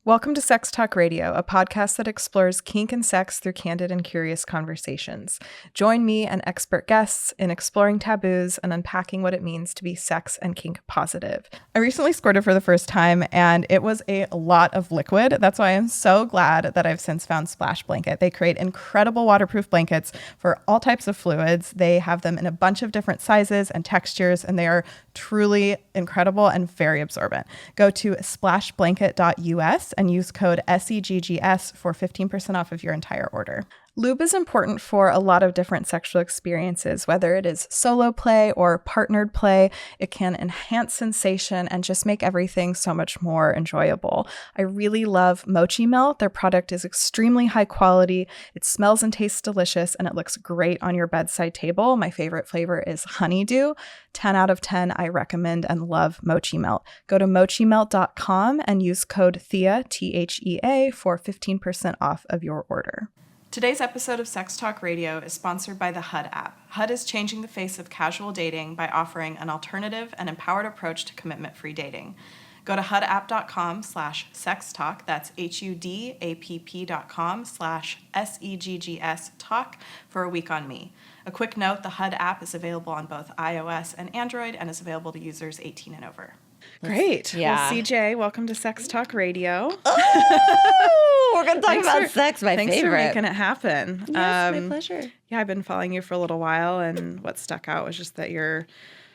Welcome to Sex Talk Radio, a podcast that explores kink and sex through candid and curious conversations. Join me and expert guests in exploring taboos and unpacking what it means to be sex and kink positive. I recently squirted for the first time, and it was a lot of liquid. That's why I'm so glad that I've since found Splash Blanket. They create incredible waterproof blankets for all types of fluids. They have them in a bunch of different sizes and textures, and they are truly incredible and very absorbent. Go to splashblanket.us and use code SEGGS for 15% off of your entire order. Lube is important for a lot of different sexual experiences, whether it is solo play or partnered play. It can enhance sensation and just make everything so much more enjoyable. I really love Mochi Melt. Their product is extremely high quality. It smells and tastes delicious, and it looks great on your bedside table. My favorite flavor is Honeydew. 10 out of 10, I recommend and love Mochi Melt. Go to mochimelt.com and use code THEA, THEA, for 15% off of your order. Today's episode of Sex Talk Radio is sponsored by the HUD app. HUD is changing the face of casual dating by offering an alternative and empowered approach to commitment-free dating. Go to hudapp.com/sextalk, that's HUDAPP.com/SEGGS talk for a week on me. A quick note, the HUD app is available on both iOS and Android and is available to users 18 and over. Great. Yeah. Well, CJ, welcome to Sex Talk Radio. Oh, we're going to talk about sex, my thanks favorite. Thanks for making it happen. Yes, my pleasure. Yeah, I've been following you for a little while, and what stuck out was just that you're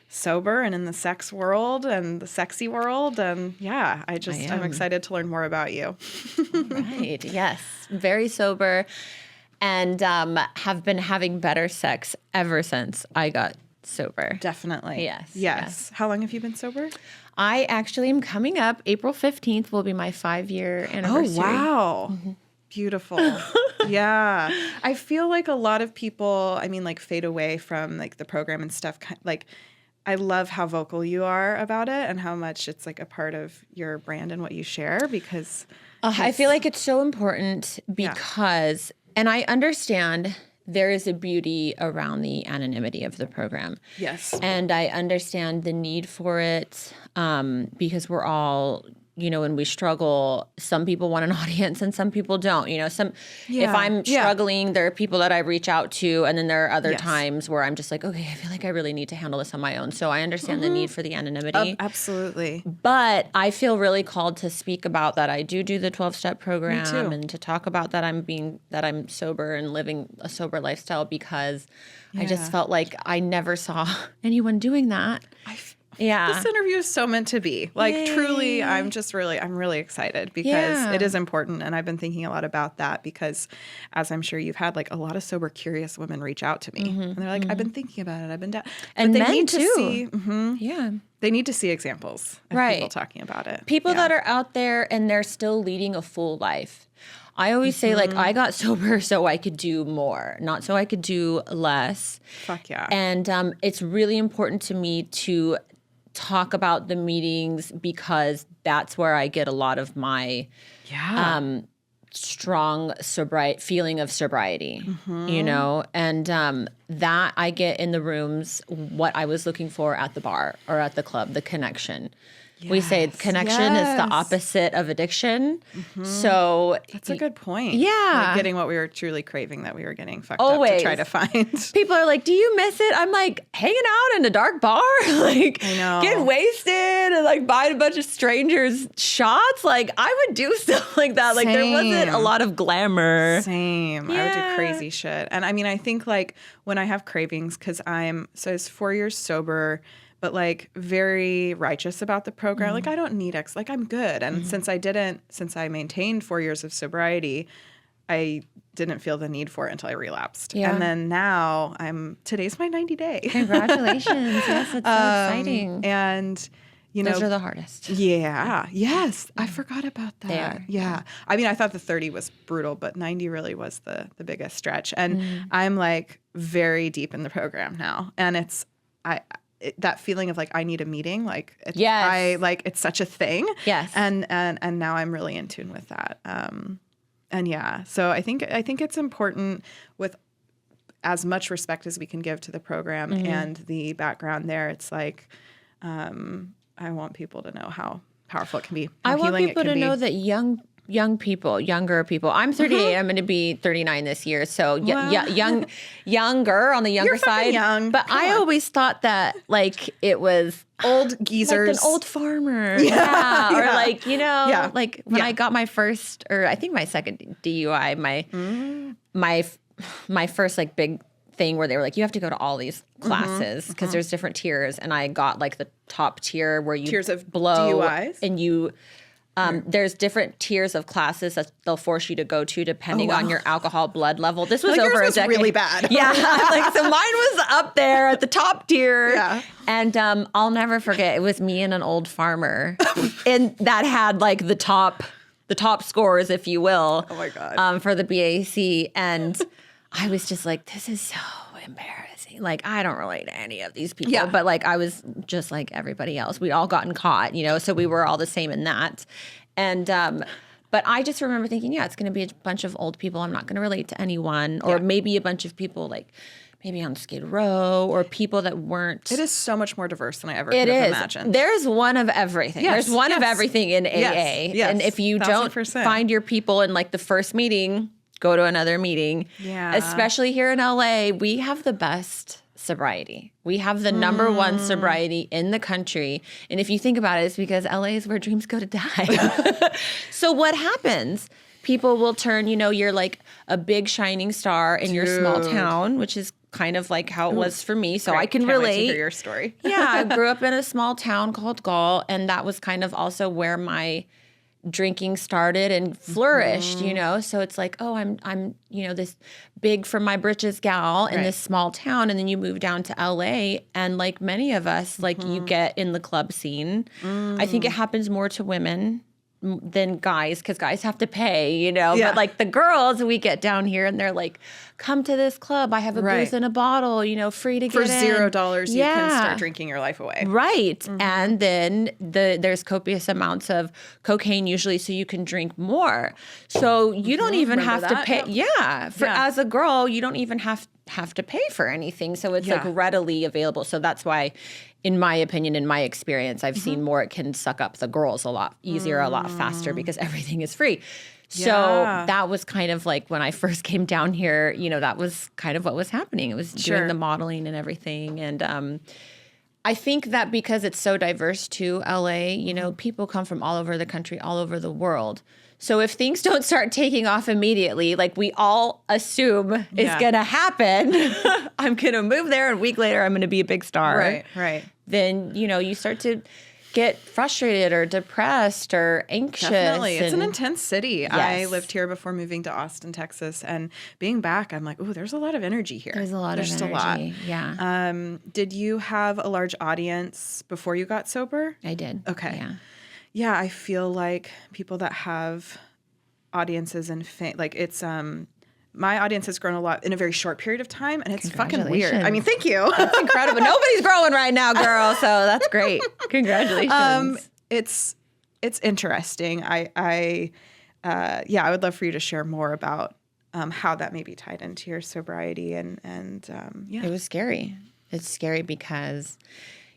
sober and in the sex world and the sexy world. And yeah, I'm excited to learn more about you. Right. Yes. Very sober and have been having better sex ever since I got sober. Definitely. Yes. How long have you been sober? I actually am coming up. April 15th will be my 5-year anniversary. Oh, wow. Mm-hmm. Beautiful. Yeah. I feel like a lot of people, fade away from the program and stuff. I love how vocal you are about it and how much it's a part of your brand and what you share because I feel like it's so important because, and I understand there is a beauty around the anonymity of the program. Yes. And I understand the need for it because we're all, when we struggle, some people want an audience and some people don't. If I'm struggling, there are people that I reach out to, and then there are other times where I'm just like, okay, I feel like I really need to handle this on my own. So I understand the need for the anonymity. Absolutely. But I feel really called to speak about that. I do the 12-step program and to talk about that I'm sober and living a sober lifestyle because I just felt like I never saw anyone doing that. This interview is so meant to be. Truly, I'm really excited because it is important. And I've been thinking a lot about that because, as I'm sure you've had, a lot of sober, curious women reach out to me. Mm-hmm, and they're like, I've been thinking about it. I've been down. And but they men need too. To see, they need to see examples of people talking about it. People that are out there and they're still leading a full life. I always say, I got sober so I could do more, not so I could do less. Fuck yeah. And it's really important to me to talk about the meetings because that's where I get a lot of my strong feeling of sobriety, and that I get in the rooms what I was looking for at the bar or at the club, the connection. Yes, we say connection is the opposite of addiction. Mm-hmm. So that's a good point. Yeah. Getting what we were truly craving that we were getting fucked up to try to find. People are like, do you miss it? I'm like, hanging out in a dark bar? I know. Getting wasted and buying a bunch of strangers shots? I would do stuff like that. Same. There wasn't a lot of glamour. Same. Yeah. I would do crazy shit. And I think when I have cravings, because I was 4 years sober, but very righteous about the program. I don't need I'm good. And since I maintained 4 years of sobriety, I didn't feel the need for it until I relapsed. Yeah. And then now today's my 90 day. Congratulations. Yes, it's so exciting. And those are the hardest. Yeah. Yes. I forgot about that. They are. Yeah. I thought the 30 was brutal, but 90 really was the biggest stretch. And I'm very deep in the program now. And that feeling of I need a meeting, it's such a thing. Yes. And now I'm really in tune with that. So I think it's important with as much respect as we can give to the program and the background there. It's I want people to know how powerful it can be. I want people to know that young young people, younger people. I'm 38. I'm going to be 39 this year. So younger on the younger side. Young. But I always thought that like it was old geezers, like an old farmer. Yeah. Or like, you know, Yeah. like when I got my first, or I think my second DUI, my first like big thing where they were like, you have to go to all these classes because there's different tiers. And I got like the top tier where you tiers of blow DUIs. And you, there's different tiers of classes that they'll force you to go to depending on your alcohol blood level. This was over a decade. Really bad. Yeah. Like, so mine was up there at the top tier. Yeah. And I'll never forget, it was me and an old farmer and that had like the top scores, if you will. Oh my God. For the BAC. And I was just like, this is so embarrassing. Like, I don't relate to any of these people. Yeah. But like, I was just like everybody else. We'd all gotten caught, you know, so we were all the same in that. And, but I just remember thinking, yeah, it's going to be a bunch of old people. I'm not going to relate to anyone. Or maybe a bunch of people like maybe on Skid Row or people that weren't. It is so much more diverse than I ever could have imagined. There's one of everything. Yes, There's one of everything in AA. Yes, and if you don't 1000%. find your people in like the first meeting, go to another meeting. Yeah. Especially here in LA, we have the best sobriety. We have the number one sobriety in the country. And if you think about it, it's because LA is where dreams go to die. So what happens? People will turn, you know, you're like a big shining star in your small town, which is kind of like how it was for me. So I can Can't wait relate. to hear your story. Yeah, I grew up in a small town called Gall, and that was kind of also where my drinking started and flourished, you know? So it's like, oh, I'm, you know, this big from my britches gal in this small town. And then you move down to LA and like many of us, like you get in the club scene. I think it happens more to women than guys because guys have to pay, you know? Yeah. But like the girls, we get down here and they're like, come to this club. I have a booze in a bottle, you know, free to get in. For $0, you can start drinking your life away. Right. And then there's copious amounts of cocaine usually so you can drink more. So you don't even have to pay. Yeah. As a girl, you don't even have to pay for anything. So it's like readily available. So that's why, in my opinion, in my experience, I've seen more it can suck up the girls a lot easier, a lot faster because everything is free. So that was kind of like when I first came down here, you know, that was kind of what was happening. It was doing the modeling and everything. And I think that because it's so diverse too, LA, you know, people come from all over the country, all over the world. So if things don't start taking off immediately, like we all assume is going to happen, I'm going to move there and a week later I'm going to be a big star. Right. Then, you know, you start to get frustrated or depressed or anxious. Definitely. It's an intense city. Yes. I lived here before moving to Austin, Texas, and being back, I'm like, ooh, there's a lot of energy here. There's a lot of energy. Just a lot. Yeah. Did you have a large audience before you got sober? I did. Okay. Yeah. Yeah, I feel like people that have audiences and like it's my audience has grown a lot in a very short period of time, and it's fucking weird. I mean, thank you. That's incredible. Nobody's growing right now, girl. So that's great. Congratulations. It's interesting. I would love for you to share more about how that may be tied into your sobriety and It was scary. It's scary because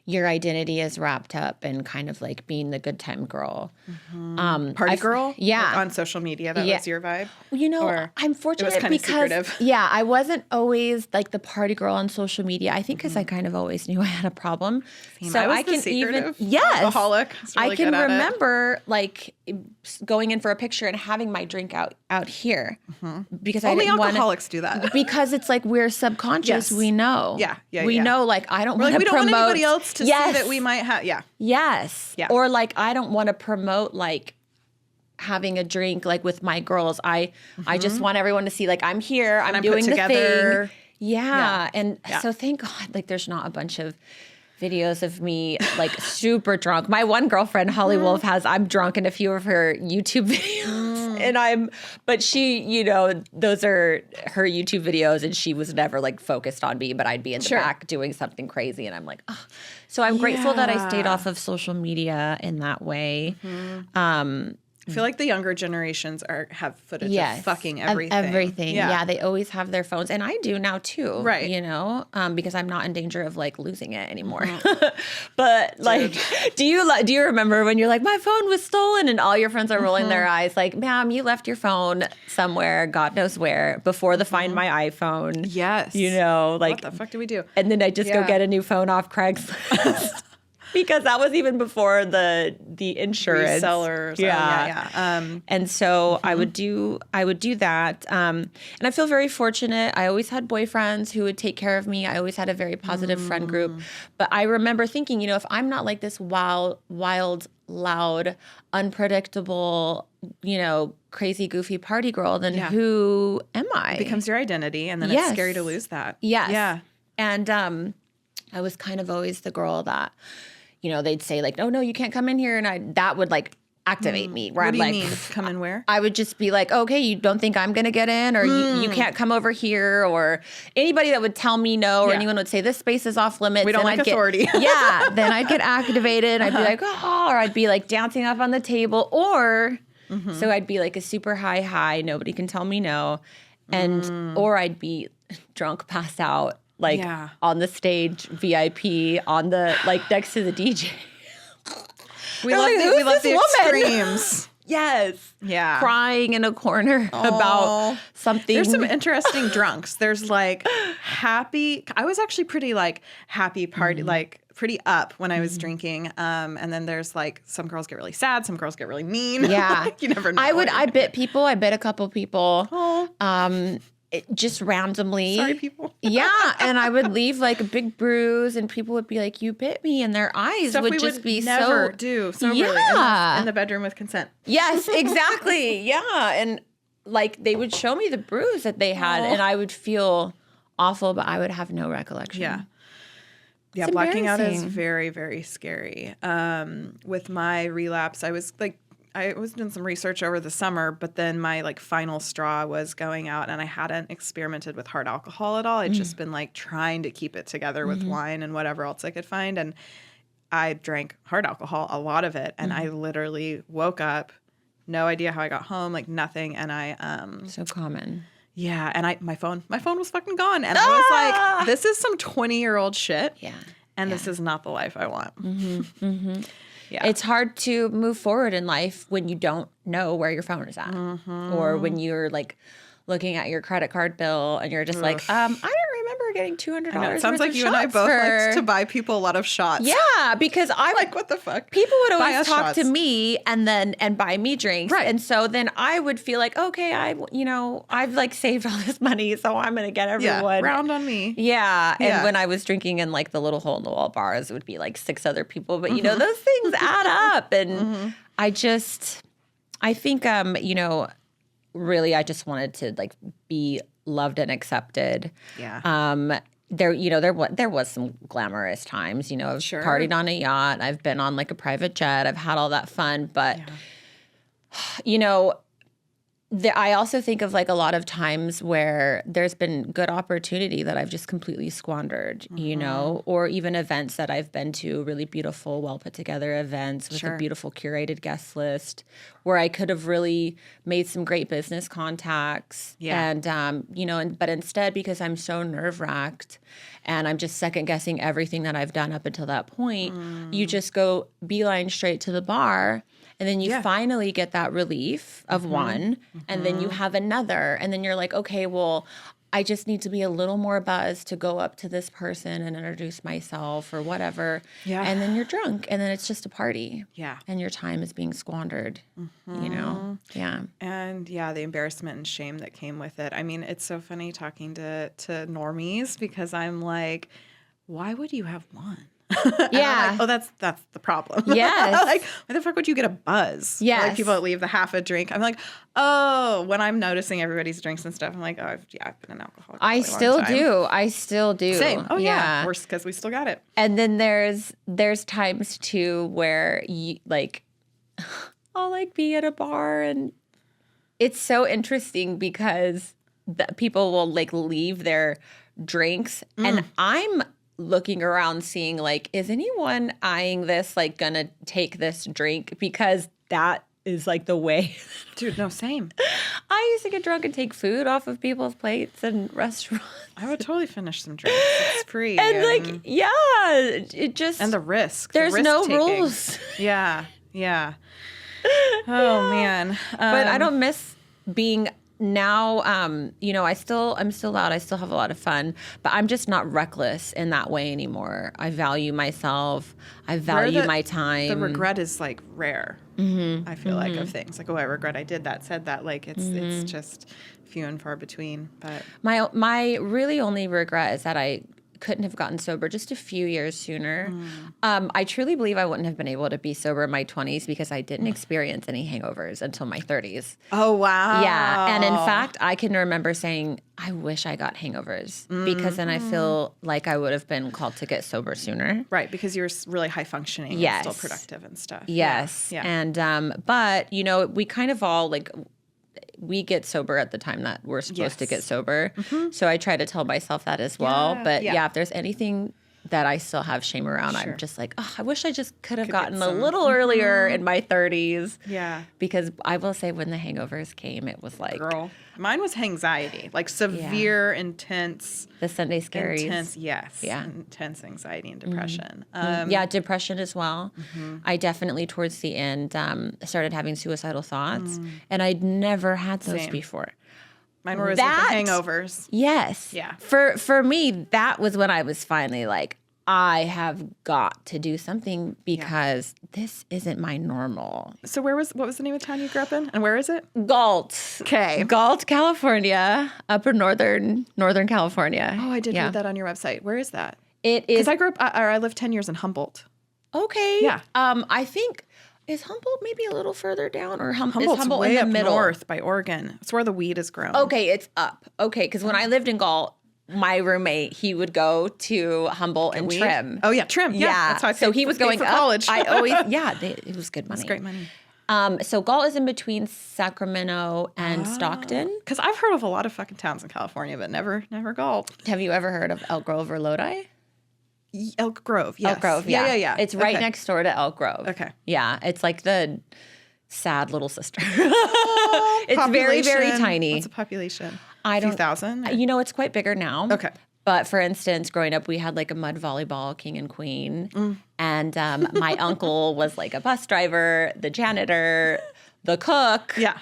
your identity is wrapped up in kind of like being the good time girl. Party girl? Yeah. Like on social media, that was your vibe? You know, I'm fortunate because, secretive. Yeah, I wasn't always like the party girl on social media. I think because I kind of always knew I had a problem. So I can even, alcoholic. I can remember like going in for a picture and having my drink out here because only I didn't alcoholics do that. Because it's like we're subconscious. We know. We know like I don't want to we don't promote want anybody else to see that we might have. Yes. Yeah. Or like I don't want to promote like having a drink like with my girls. I just want everyone to see like I'm here. I'm doing the thing. Yeah. And so thank God like there's not a bunch of videos of me like super drunk. My one girlfriend, Holly Wolf, I'm drunk in a few of her YouTube videos. But she, you know, those are her YouTube videos and she was never like focused on me, but I'd be in the back doing something crazy. And I'm like, oh. So I'm grateful that I stayed off of social media in that way. I feel like the younger generations have footage of fucking everything. Of everything. Yeah, they always have their phones. And I do now too. Right. You know, because I'm not in danger of like losing it anymore. Mm-hmm. But like, do you remember when you're like, my phone was stolen and all your friends are rolling their eyes like, ma'am, you left your phone somewhere, God knows where, before the Find My iPhone. Yes. You know, like. What the fuck do we do? And then I just go get a new phone off Craigslist. Because that was even before the insurance resellers. And so I would do that. And I feel very fortunate. I always had boyfriends who would take care of me. I always had a very positive friend group. But I remember thinking, you know, if I'm not like this wild, loud, unpredictable, you know, crazy, goofy party girl, then who am I? It becomes your identity, and then it's scary to lose that. Yes. Yeah. And I was kind of always the girl that, you know, they'd say like, "Oh no, you can't come in here," and that would like activate me. Where what I'm do you like, mean? Come in where? I would just be like, "Okay, you don't think I'm gonna get in, or you can't come over here," or anybody that would tell me no, or anyone would say this space is off limits. We don't like authority. Then I'd get activated. I'd be like, "Oh," or I'd be like dancing up on the table, or so I'd be like a super high. Nobody can tell me no, and or I'd be drunk, passed out. Like on the stage, VIP, on the like next to the DJ. We love the extremes. Yes. Yeah. Crying in a corner about something. There's some interesting drunks. There's like happy. I was actually pretty like happy party, like pretty up when I was drinking. And then there's like some girls get really sad. Some girls get really mean. Yeah. You never know. I bit people. I bit a couple people. Oh. Just randomly. Sorry, people. Yeah. And I would leave like a big bruise and people would be like, you bit me. And their eyes Stuff would just be never so. do. So really in the bedroom with consent. Yes, exactly. Yeah. And like they would show me the bruise that they had and I would feel awful, but I would have no recollection. Yeah. Yeah. Blacking out is very, very scary. With my relapse, I was doing some research over the summer, but then my like final straw was going out, and I hadn't experimented with hard alcohol at all. I'd just been like trying to keep it together with wine and whatever else I could find. And I drank hard alcohol, a lot of it. And I literally woke up, no idea how I got home, like nothing. And I, so common. Yeah. And my phone was fucking gone. And I was like, this is some 20-year-old shit. Yeah. And this is not the life I want. Yeah. It's hard to move forward in life when you don't know where your phone is at, or when you're like looking at your credit card bill and you're just like, I don't remember getting $200. It sounds like you and I both like to buy people a lot of shots. Yeah, because I like, what the fuck? People would always talk to me and buy me drinks, right? And so then I would feel like, okay, I've like saved all this money, so I'm gonna get everyone round on me. Yeah, and when I was drinking in like the little hole in the wall bars, it would be like 6 other people, but you know those things add up, and I think really I just wanted to like be loved and accepted. Yeah. There was some glamorous times, I've partied on a yacht, I've been on like a private jet, I've had all that fun, but I also think of like a lot of times where there's been good opportunity that I've just completely squandered, or even events that I've been to, really beautiful, well put together events with a beautiful curated guest list where I could have really made some great business contacts. Yeah. And, but instead, because I'm so nerve wracked and I'm just second guessing everything that I've done up until that point, you just go beeline straight to the bar. And then you finally get that relief of one, and then you have another. And then you're like, okay, well, I just need to be a little more buzzed to go up to this person and introduce myself or whatever. Yeah. And then you're drunk, and then it's just a party. Yeah. And your time is being squandered, Yeah. And the embarrassment and shame that came with it. I mean, it's so funny talking to normies because I'm like, why would you have one? Yeah. Like, that's the problem. Yes. Like, why the fuck would you get a buzz? Yes. Like people that leave the half a drink. I'm like, when I'm noticing everybody's drinks and stuff, I'm like, I've been an alcoholic. I still do. Same. Oh yeah. Worse because we still got it. And then there's times too where you like, I'll like be at a bar and it's so interesting because people will like leave their drinks and I'm looking around seeing like, is anyone eyeing this, like gonna take this drink? Because that is like the way. Dude, no, same. I used to get drunk and take food off of people's plates in restaurants. I would totally finish some drinks. It's free. And like, yeah, it just. And the risk. There's no taking. rules. Yeah. Yeah. Oh, man. But I don't miss being now, I'm still out. I still have a lot of fun, but I'm just not reckless in that way anymore. I value myself. I value my time. The regret is like rare. Mm-hmm. I feel like of things like, oh, I regret I did that, said that. Like it's just few and far between. But my really only regret is that I couldn't have gotten sober just a few years sooner. I truly believe I wouldn't have been able to be sober in my 20s because I didn't experience any hangovers until my 30s. Oh, wow. Yeah. And in fact, I can remember saying, I wish I got hangovers because then I feel like I would have been called to get sober sooner. Right. Because you were really high functioning and still productive and stuff. Yes. Yeah. And, but, we kind of all like, we get sober at the time that we're supposed to get sober. Mm-hmm. So I try to tell myself that as well. But if there's anything that I still have shame around, I'm just like, oh, I wish I just could have gotten a little earlier in my 30s. Yeah. Because I will say when the hangovers came, it was like. Girl. Mine was anxiety, like severe, intense. The Sunday scaries. Intense, yes. Yeah. Intense anxiety and depression. Depression as well. Mm-hmm. I definitely, towards the end, started having suicidal thoughts. And I'd never had those before. Mine were with the hangovers. Yes. Yeah. For me, that was when I was finally like, I have got to do something because this isn't my normal. So what was the name of the town you grew up in? And where is it? Galt. Okay. Galt, California, upper northern California. Oh, I did read that on your website. Where is that? It is. Because I lived 10 years in Humboldt. Okay. Yeah. I think, is Humboldt maybe a little further down, or Humboldt's is Humboldt way in the up middle? North by Oregon. It's where the weed is grown. Okay, it's up. Okay, because when I lived in Galt, my roommate, he would go to Humboldt and Trim. Oh yeah, Trim. Yeah, that's how he was going for up. College. I always it was good money. It's great money. So Galt is in between Sacramento and Stockton. Because I've heard of a lot of fucking towns in California, but never Galt. Have you ever heard of Elk Grove or Lodi? Elk Grove, yes. Elk Grove, yeah. It's right next door to Elk Grove. Okay. Yeah, it's like the sad little sister. It's very, very tiny. What's the population? I don't. A few thousand? It's quite bigger now. Okay. But for instance, growing up, we had like a mud volleyball king and queen. And my uncle was like a bus driver, the janitor, the cook. Yeah.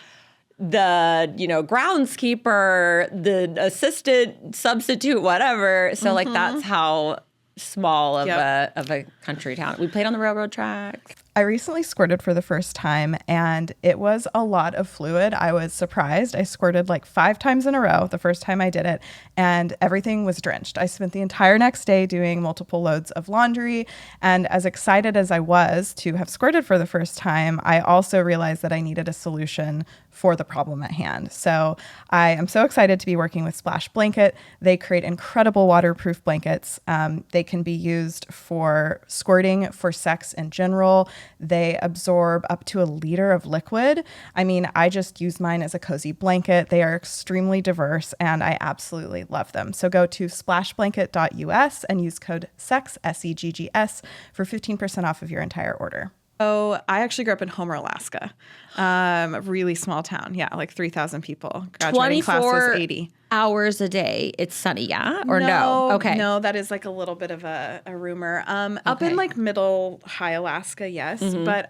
The, groundskeeper, the assistant, substitute, whatever. So like that's how small of a country town. We played on the railroad tracks. I recently squirted for the first time, and it was a lot of fluid. I was surprised. I squirted like 5 times in a row the first time I did it, and everything was drenched. I spent the entire next day doing multiple loads of laundry, and as excited as I was to have squirted for the first time, I also realized that I needed a solution for the problem at hand. So I am so excited to be working with Splash Blanket. They create incredible waterproof blankets. They can be used for squirting, for sex in general. They absorb up to 1 liter of liquid. I mean, I just use mine as a cozy blanket. They are extremely diverse, and I absolutely love them. So go to splashblanket.us and use code SEGGS, SEGGS, for 15% off of your entire order. So I actually grew up in Homer, Alaska, a really small town. Yeah, like 3,000 people. Graduating class was 80. Hours a day. It's sunny, yeah? Or no? Okay. No, that is like a little bit of a rumor. Up in like middle high Alaska, yes. But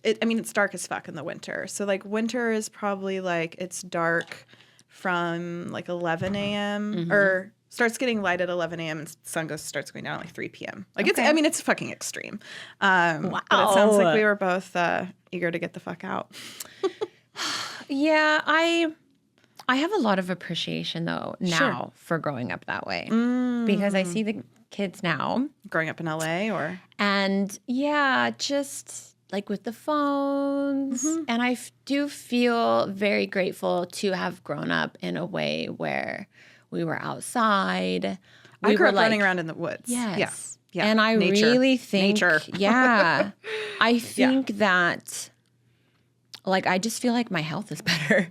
it's dark as fuck in the winter. So like winter is probably like it's dark from like 11 a.m. or starts getting light at 11 a.m. and sun starts going down at like 3 p.m. Like it's fucking extreme. Wow. But it sounds like we were both eager to get the fuck out. Yeah, I have a lot of appreciation though now for growing up that way because I see the kids now growing up in LA and just like with the phones and I do feel very grateful to have grown up in a way where we were outside. I grew up running around in the woods. Yes. Yeah. And I really think, I think that like, I just feel like my health is better.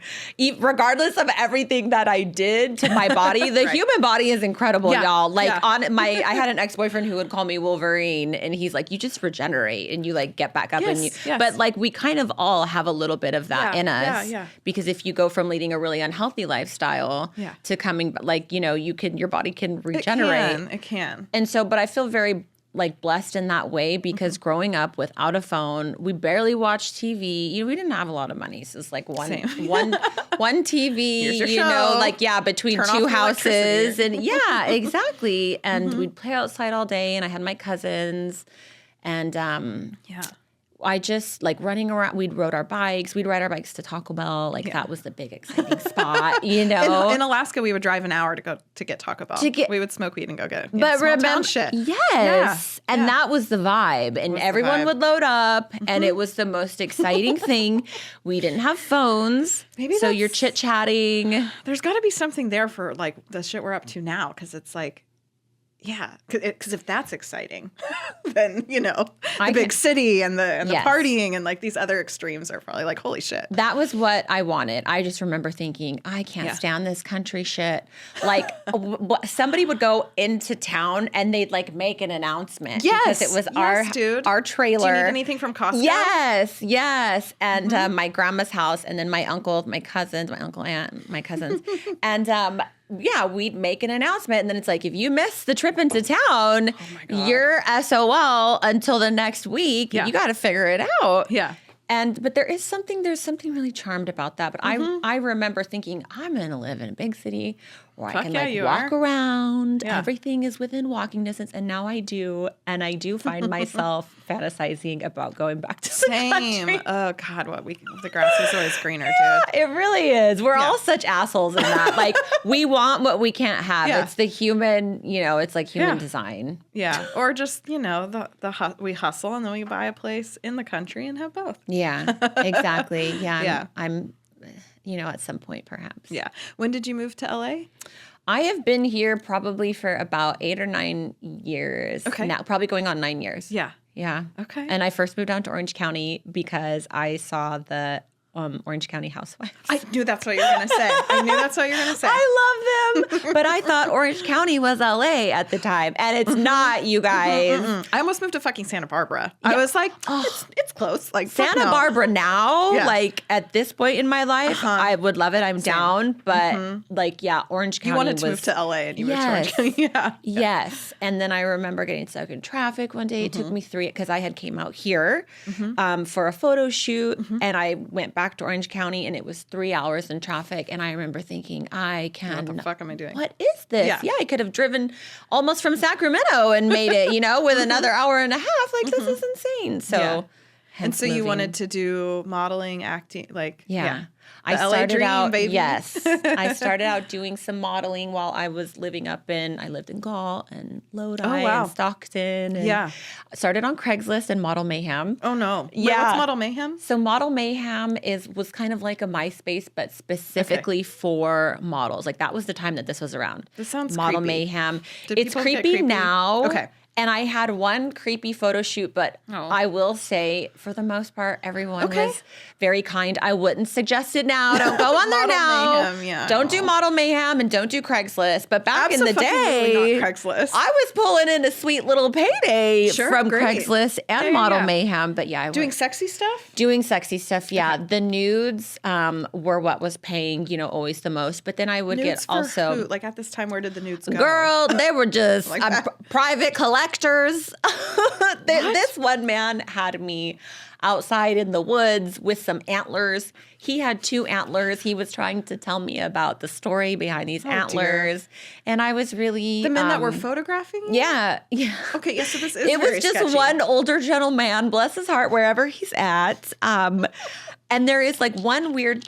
Regardless of everything that I did to my body, the human body is incredible, y'all. Like I had an ex-boyfriend who would call me Wolverine, and he's like, you just regenerate and you like get back up but like we kind of all have a a little bit of that in us. Because if you go from leading a really unhealthy lifestyle to coming, like, you know, your body can regenerate. It can. And so, but I feel very like blessed in that way because growing up without a phone, we barely watched TV. You know, we didn't have a lot of money. So it's like one TV, you know, like, between two houses and exactly. And we'd play outside all day and I had my cousins and, I just like running around. We'd ride our bikes to Taco Bell. Like that was the big exciting spot, you know. In Alaska, we would drive an hour to go to get Taco Bell. We would smoke weed and go get it. But remember, and that was the vibe. And everyone would load up, and it was the most exciting thing. We didn't have phones, so you're chit chatting. There's got to be something there for like the shit we're up to now, because it's like. Yeah, because if that's exciting, then, you know, the big city and the partying and like these other extremes are probably like, holy shit. That was what I wanted. I just remember thinking, I can't stand this country shit. Like somebody would go into town and they'd like make an announcement. Yes. Because it was our trailer. Do you need anything from Costco? Yes. And my grandma's house and then my uncle, my cousins, my uncle, aunt, my cousins. And we'd make an announcement, and then it's like, if you miss the trip into town, you're SOL until the next week. You got to figure it out. Yeah. But there's something really charmed about that. But I remember thinking, I'm going to live in a big city where I can walk around. Yeah. Everything is within walking distance. And now I do. And I do find myself fantasizing about going back to the country. Oh, God, the grass is always greener, dude. It really is. We're all such assholes in that. Like, we want what we can't have. Yeah. It's the human, you know, it's like human design. Yeah. Or just, you know, we hustle and then we buy a place in the country and have both. Yeah, exactly. Yeah. I'm you know, at some point perhaps. Yeah. When did you move to LA? I have been here probably for about 8 or 9 years. Okay. Now, probably going on 9 years. Yeah. Yeah. Okay. And I first moved down to Orange County because I saw the Orange County Housewives. I knew that's what you were going to say. I love them. But I thought Orange County was LA at the time. And it's not, you guys. I almost moved to fucking Santa Barbara. Yeah. I was like, it's close. Like Santa Barbara now, like at this point in my life, I would love it. I'm down. But like, Orange County You wanted to move to LA and you moved to Orange County. Yeah. Yes. And then I remember getting stuck in traffic one day. It took me 3, because I had came out here for a photo shoot. And I went back to Orange County and it was 3 hours in traffic. And I remember thinking, what the fuck am I doing? What is this? Yeah, I could have driven almost from Sacramento and made it, you know, with another hour and a half. Like, this is insane. So, and so you wanted to do modeling, acting, like, I started out, I started out doing some modeling while I was living I lived in Galt and Lodi and Stockton. And I started on Craigslist and Model Mayhem. Oh, no. Wait, what's Model Mayhem? So Model Mayhem was kind of like a MySpace, but specifically for models. Like, that was the time that this was around. This sounds Model creepy. Mayhem. It's creepy now. Okay. And I had one creepy photo shoot, but I will say, for the most part, everyone was very kind. I wouldn't suggest it now. Don't go on there now. Mayhem, don't do Model Mayhem and don't do Craigslist. But back in the day, not Craigslist. I was pulling in a sweet little payday from Craigslist and Model Mayhem. But doing sexy stuff? Doing sexy stuff, yeah. Okay. The nudes were what was paying, you know, always the most. But then I would nudes get also... Who? Like, at this time, where did the nudes go? Girl, they were just private collectors. This one man had me outside in the woods with some antlers. He had 2 antlers. He was trying to tell me about the story behind these antlers. Dear. And I was really... The men that were photographing you? Yeah. Okay, so this is It was just sketchy. One older gentleman, bless his heart, wherever he's at. And there is like one weird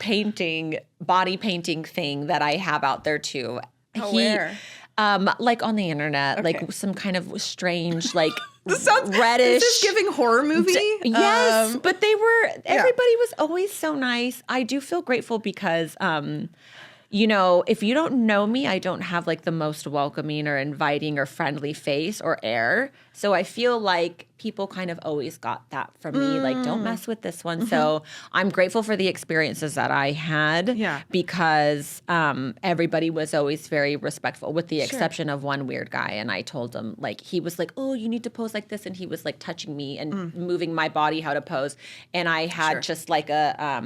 body painting thing that I have out there too. Where? Like on the internet, like some kind of strange, like this sounds reddish. Is this giving horror movie? Yes, but everybody was always so nice. I do feel grateful because, you know, if you don't know me, I don't have like the most welcoming or inviting or friendly face or air. So I feel like people kind of always got that from me, like, don't mess with this one. So I'm grateful for the experiences that I had because everybody was always very respectful with the exception of one weird guy. And I told him, like, he was like, oh, you need to pose like this. And he was like touching me and moving my body how to pose. And I had just like a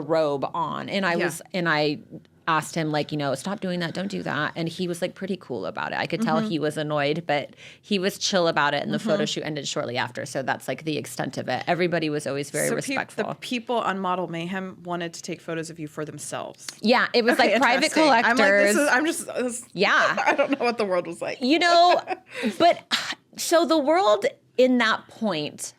robe on. And I asked him, like, you know, stop doing that. Don't do that. And he was like pretty cool about it. I could tell he was annoyed, but he was chill about it. And the photo shoot ended shortly after. So that's like the extent of it. Everybody was always very respectful. The people on Model Mayhem wanted to take photos of you for themselves. Yeah. It was like private collectors. I'm like, I don't know what the world was like. You know, but so the world in that point,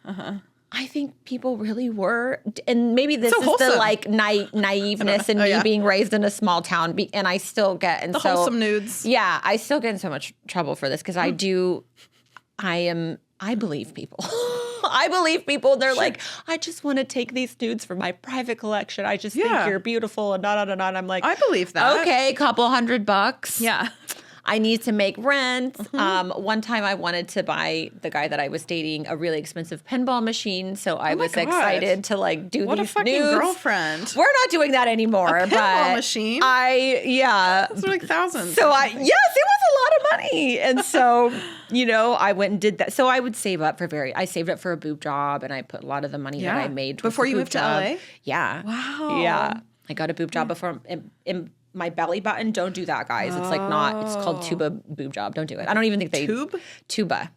I think people really were, and maybe this is the like naiveness and me being raised in a small town, and I still get the wholesome nudes. Yeah, I still get in so much trouble for this because I believe people. I believe people. They're like, I just want to take these nudes for my private collection. I just think you're beautiful and not. I'm like, I believe that. Okay, couple $100. Yeah. I need to make rent. One time I wanted to buy the guy that I was dating a really expensive pinball machine. So I was excited to like do what these a fucking nudes. girlfriend. We're not doing that anymore. A pinball machine? Those are like thousands. So yes, it was a lot of money. And so, you know, I went and did that. So I would save up I saved up for a boob job and I put a lot of the money that I made towards before you moved to LA? Yeah. Wow. Yeah. I got a boob job before in my belly button. Don't do that, guys. It's like it's called tuba boob job. Don't do it. I don't even think tuba.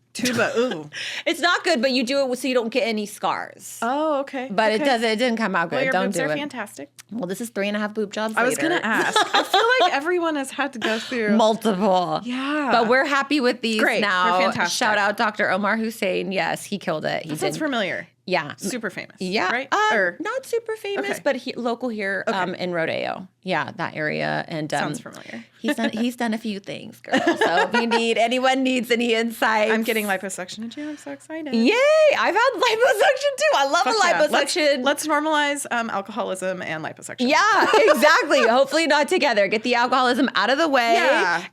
Ooh. It's not good, but you do it so you don't get any scars. Oh, okay. But it didn't come out good. Well, your don't boobs do are it. fantastic. Well, this is 3.5 boob jobs I was going to ask. I feel like everyone has had to go through multiple. Yeah. But we're happy with these now. They're fantastic. Shout out Dr. Omar Hussein. Yes, he killed it. That sounds familiar. Yeah. Super famous. Yeah. Right? Not super famous, but local here in Rodeo. Yeah, that area. And sounds familiar. He's done a few things, girl. So if anyone needs any insights. I'm getting liposuction in June. I'm so excited. Yay! I've had liposuction too. I love a liposuction. Let's normalize alcoholism and liposuction. Yeah, exactly. Hopefully not together. Get the alcoholism out of the way.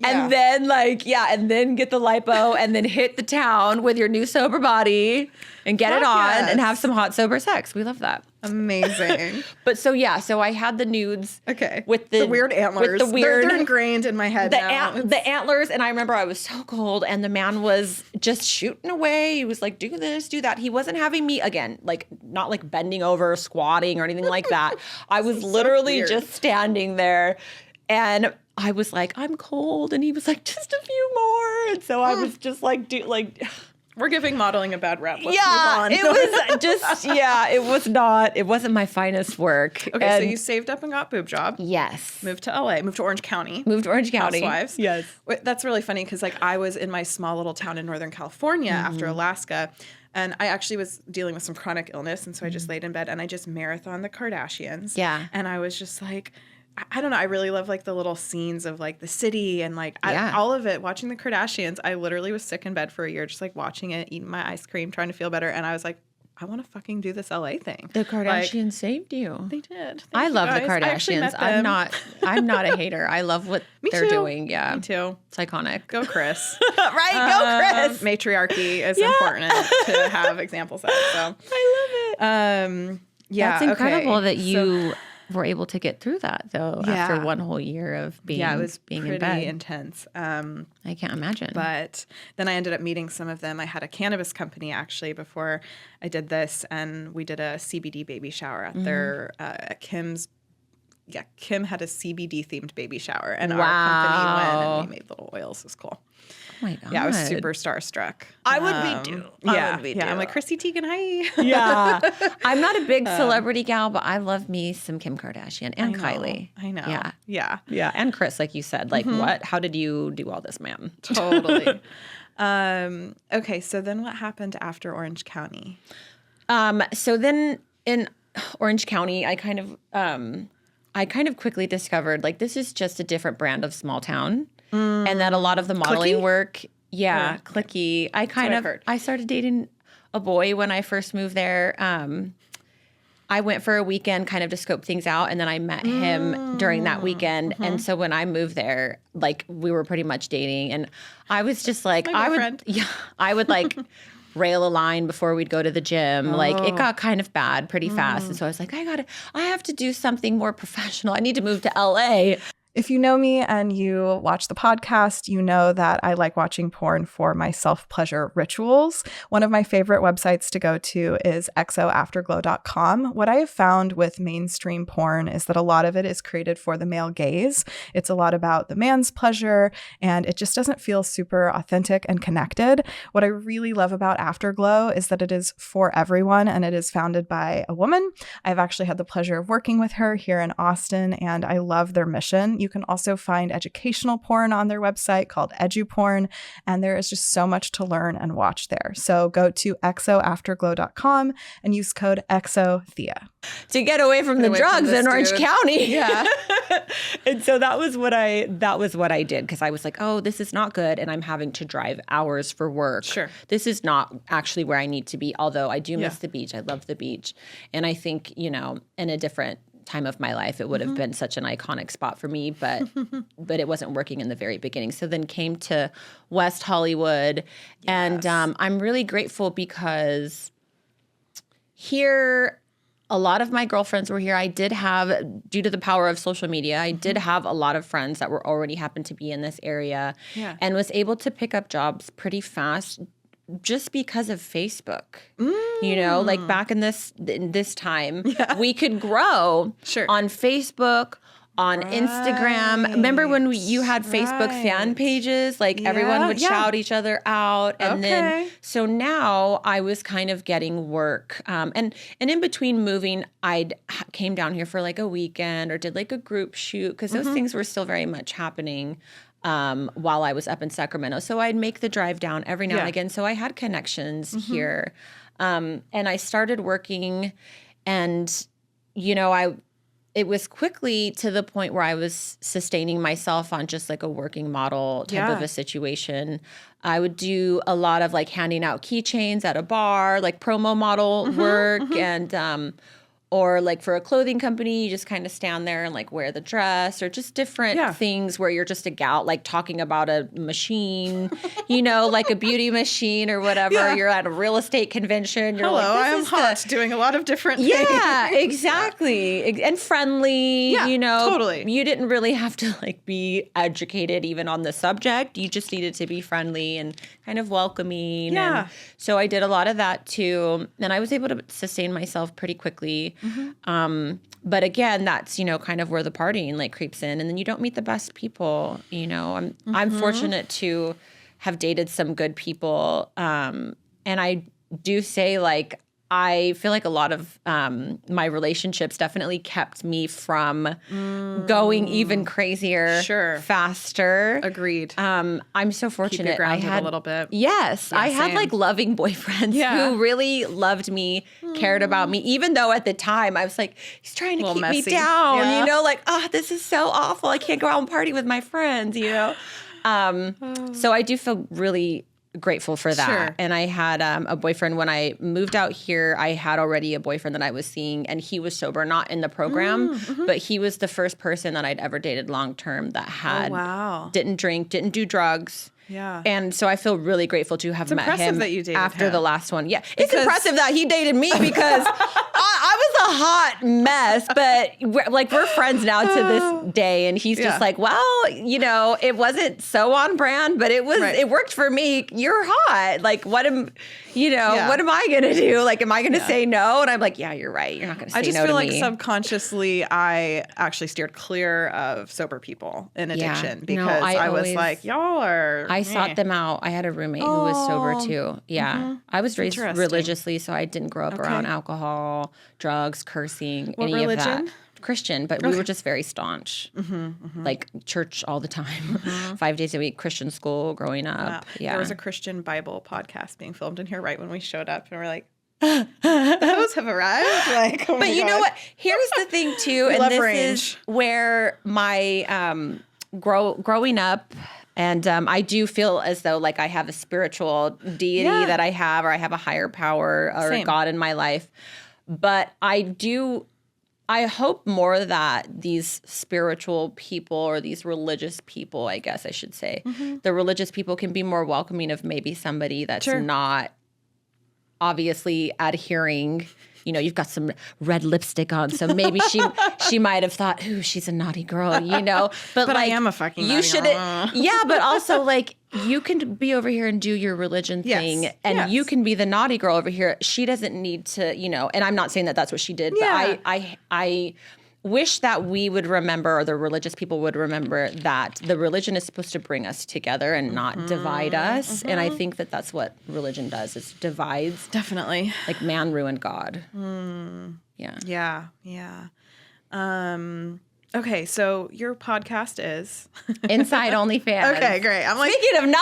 And then and then get the lipo and then hit the town with your new sober body and get it on and have some hot sober sex. We love that. Amazing. But so I had the nudes. Okay. With the weird antlers. With the weird, they're ingrained in my head now. The antlers, and I remember I was so cold, and the man was just shooting away. He was like, do this, do that. He wasn't having me, again, like, not like bending over, squatting, or anything like that. I was literally just standing there, and I was like, I'm cold, and he was like, just a few more. And so I was just like, we're giving modeling a bad rap. Let's move on. It was just, it wasn't my finest work. Okay, so you saved up and got boob job. Yes. Moved to LA, moved to Orange County. Housewives. Yes. That's really funny because like I was in my small little town in Northern California after Alaska. And I actually was dealing with some chronic illness. And so I just laid in bed and I just marathoned the Kardashians. Yeah. And I was just like, I don't know. I really love like the little scenes of like the city and like all of it. Watching the Kardashians, I literally was sick in bed for a year, just like watching it, eating my ice cream, trying to feel better. And I was like, I want to fucking do this LA thing. The Kardashians saved you. They did. I love the Kardashians. I'm not a hater. I love what they're doing. Yeah. Me too. It's iconic. Go Chris. Right? Go Chris. Matriarchy is important to have examples of. So I love it. That's incredible that you were able to get through that though after one whole year of being it was being pretty in bed. Intense. I can't imagine. But then I ended up meeting some of them. I had a cannabis company actually before I did this, and we did a CBD baby shower at their at Kim's. Yeah, Kim had a CBD themed baby shower, and our company went and we made little oils. It was cool. Oh my God. Yeah, I was super starstruck. I would be too. Yeah. I'm like, Chrissy Teigen, hi. Yeah. I'm not a big celebrity gal, but I love me some Kim Kardashian and Kylie. I know. Yeah. Yeah. And Chris, like you said, like what? How did you do all this, ma'am? Totally. Okay. So then what happened after Orange County? So then in Orange County, I kind of quickly discovered like this is just a different brand of small town. And that a lot of the modeling work, cliquey. I started dating a boy when I first moved there. I went for a weekend kind of to scope things out, and then I met him during that weekend. And so when I moved there, like we were pretty much dating, and I was just like, I would like rail a line before we'd go to the gym. Like it got kind of bad pretty fast. And so I was like, I have to do something more professional. I need to move to LA. If you know me and you watch the podcast, you know that I like watching porn for my self-pleasure rituals. One of my favorite websites to go to is xoafterglow.com. What I have found with mainstream porn is that a lot of it is created for the male gaze. It's a lot about the man's pleasure, and it just doesn't feel super authentic and connected. What I really love about Afterglow is that it is for everyone, and it is founded by a woman. I've actually had the pleasure of working with her here in Austin, and I love their mission. You can also find educational porn on their website called EduPorn, and there is just so much to learn and watch there. So go to xoafterglow.com and use code XOTHEA. To get away from the drugs in Orange County. Yeah. And so that was what I did, because I was like, oh, this is not good, and I'm having to drive hours for work. Sure. This is not actually where I need to be, although I do miss the beach. I love the beach. And I think, in a different time of my life, it would have been such an iconic spot for me, but it wasn't working in the very beginning. So then came to West Hollywood, and I'm really grateful because here, a lot of my girlfriends were here. I did have, due to the power of social media, I did have a lot of friends that were already happened to be in this area, and was able to pick up jobs pretty fast just because of Facebook. Like back in this time, we could grow on Facebook, on Instagram. Remember when you had Facebook fan pages? Like everyone would shout each other out. And then, so now I was kind of getting work. And in between moving, came down here for like a weekend or did like a group shoot, because those things were still very much happening while I was up in Sacramento. So I'd make the drive down every now and again. So I had connections here. And I started working, and, it was quickly to the point where I was sustaining myself on just like a working model type of a situation. I would do a lot of like handing out keychains at a bar, like promo model work, and or like for a clothing company, you just kind of stand there and like wear the dress, or just different things where you're just a gal, like talking about a machine, like a beauty machine or whatever. Yeah. You're at a real estate convention. You're I am hot, doing a lot of different things. Yeah, exactly. And friendly, totally. You didn't really have to like be educated even on the subject. You just needed to be friendly and kind of welcoming. Yeah. And so I did a lot of that too. And I was able to sustain myself pretty quickly. But again, that's, kind of where the partying like creeps in, and then you don't meet the best people. I'm fortunate to have dated some good people. And I do say, like, I feel like a lot of my relationships definitely kept me from going even crazier, faster. Agreed. I'm so fortunate. Keep you grounded a little bit. Yes. I had like loving boyfriends who really loved me, cared about me, even though at the time I was like, he's trying to keep me down, this is so awful. I can't go out and party with my friends, So I do feel really grateful for that. Sure. And I had a boyfriend when I moved out here. I had already a boyfriend that I was seeing, and he was sober, not in the program, but he was the first person that I'd ever dated long term that had didn't drink, didn't do drugs. Yeah. And so I feel really grateful to have met him that you dated after him. the last one. Yeah. It's impressive that he dated me, because I was a hot mess, but we're friends now to this day. And he's just like, well, it wasn't so on brand, but it was, it worked for me. You're hot. Like, what am I going to do? Like, am I going to say no? And I'm like, yeah, you're right. You're not going to say no to me. I just feel like subconsciously I actually steered clear of sober people in addiction, because I was like, y'all are... I sought them out. I had a roommate who was sober too. Yeah. I was raised religiously, so I didn't grow up around alcohol, drugs, cursing, what any religion? of that. Christian, but we were just very staunch. Like church all the time, 5 days a week, Christian school growing up. Wow. Yeah. There was a Christian Bible podcast being filmed in here right when we showed up, and we're like, those have arrived. Like, but you know what? Here's the thing too, and this is where my growing up. And I do feel as though like I have a spiritual deity that I have, or I have a higher power or God in my life. But I hope more that these spiritual people or these religious people, I guess I should say, the religious people can be more welcoming of maybe somebody that's not obviously adhering. You know, you've got some red lipstick on, so maybe she might have thought, "Ooh, she's a naughty girl," you know. But like, I am a fucking naughty girl. Yeah, but also like you can be over here and do your religion thing, and you can be the naughty girl over here. She doesn't need to, you know. And I'm not saying that that's what she did, but I wish that we would remember, or the religious people would remember, that the religion is supposed to bring us together and not divide us. And I think that that's what religion does. It divides. Definitely. Like man ruined God. Yeah. Okay, so your podcast is Inside OnlyFans. Okay, great. I'm like, speaking of naughty,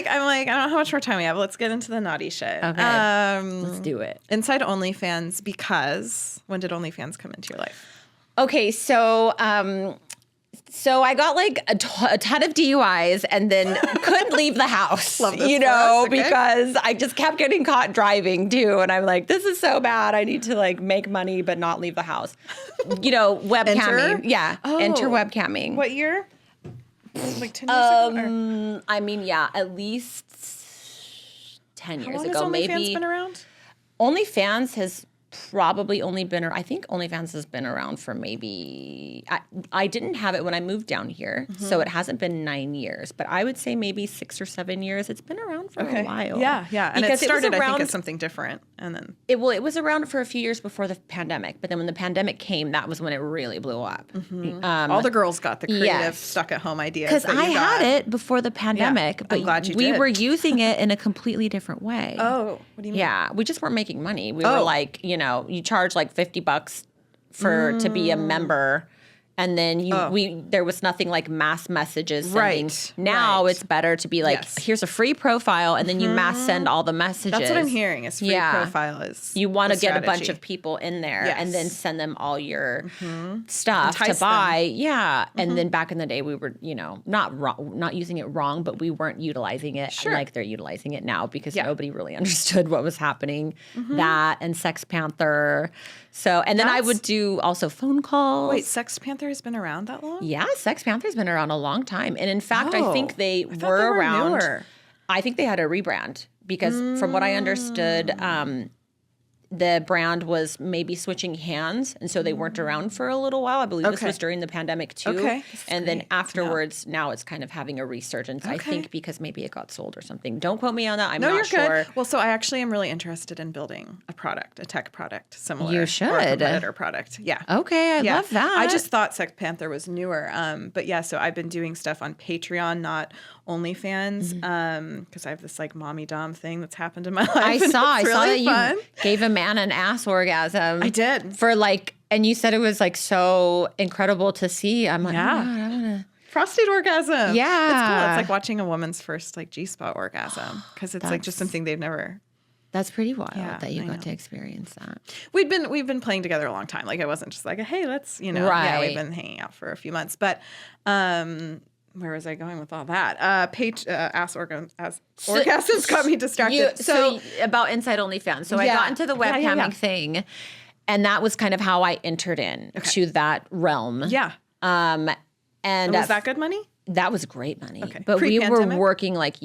I'm like, I don't know how much more time we have. Let's get into the naughty shit. Okay, let's do it. Inside OnlyFans, because when did OnlyFans come into your life? Okay, so I got like a ton of DUIs and then couldn't leave the house, because I just kept getting caught driving too. And I'm like, this is so bad. I need to like make money but not leave the house. You know, webcamming. Enter? Yeah, enter webcamming. What year? Like 10 years ago? I mean, yeah, at least 10 years ago. How long has OnlyFans maybe been around? OnlyFans has probably only been, I think OnlyFans has been around for maybe, I didn't have it when I moved down here, so it hasn't been 9 years, but I would say maybe 6 or 7 years. It's been around for a while. Yeah. And because it started, I think, as something different. And then it was around for a few years before the pandemic, but then when the pandemic came, that was when it really blew up. All the girls got the creative stuck-at-home ideas. Because I had it before the pandemic, but I'm glad you we did. were using it in a completely different way. Oh, what do you mean? Yeah, we just weren't making money. We were like, you know, you charge like $50 to be a member, and then there was nothing like mass messages sending. Now it's better to be like, here's a free profile, and then you mass send all the messages. That's what I'm hearing. Is free profile is you want to get a bunch of people in there and then send them all your stuff Entice to buy. them. Yeah, and then back in the day we were, you know, not using it wrong, but we weren't utilizing it like they're utilizing it now, because nobody really understood what was happening. That and Sex Panther. So, and then I would do also phone calls. Wait, Sex Panther has been around that long? Yeah, Sex Panther's been around a long time. And in fact, I think they were around. Newer. I think they had a rebrand because from what I understood, the brand was maybe switching hands. And so they weren't around for a little while. I believe this was during the pandemic too. Okay. And then afterwards, now it's kind of having a resurgence. I think because maybe it got sold or something. Don't quote me on that. I'm not sure. Good. Well, so I actually am really interested in building a product, a tech product similar. You should. Or a competitor product. Yeah. Okay. I love that. I just thought Sex Panther was newer. But yeah, so I've been doing stuff on Patreon, not OnlyFans, because I have this like mommy dom thing that's happened in my life. I saw that fun. You gave a man an ass orgasm. I did. For like, and you said it was like so incredible to see. I'm like, oh my God, I want to. Prostate orgasm. Yeah. It's cool. It's like watching a woman's first like G-spot orgasm, because it's like just something they've never. That's pretty wild that you got to experience that. We've been playing together a long time. Like it wasn't just like, hey, let's, you know, we've been hanging out for a few months, but, where was I going with all that? Ass orgasms got me distracted. So about Inside OnlyFans. So I got into the webcamming thing, and that was kind of how I entered in to that realm. Yeah. And was that good money? That was great money. Okay. But we were working like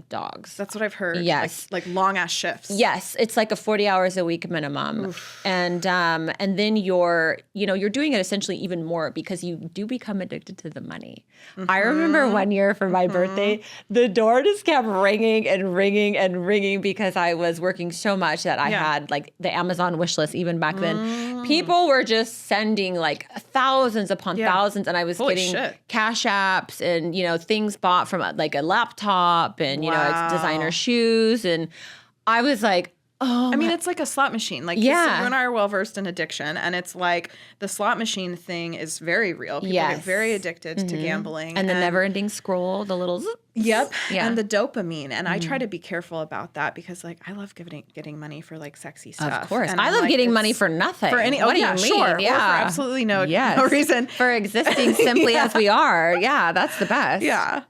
dogs. That's what I've heard. Yes. Like long ass shifts. Yes. It's like a 40 hours a week minimum. Oof. And then you're doing it essentially even more because you do become addicted to the money. I remember one year for my birthday, the door just kept ringing and ringing and ringing because I was working so much that I had like the Amazon wish list even back then. People were just sending like thousands upon thousands, and I was getting cash apps and, you know, things bought from like a laptop and, you know, designer shoes. And I was like, I mean, it's like a slot machine. Like, you and I are well versed in addiction, and it's like the slot machine thing is very real. People get very addicted to gambling, and the never-ending scroll, the little and the dopamine. And I try to be careful about that because, like, I love getting money for like sexy stuff. Of course, and I love getting money for nothing. For any, what do you mean? Sure, or for absolutely no reason. For existing simply as we are. Yeah, that's the best. Yeah.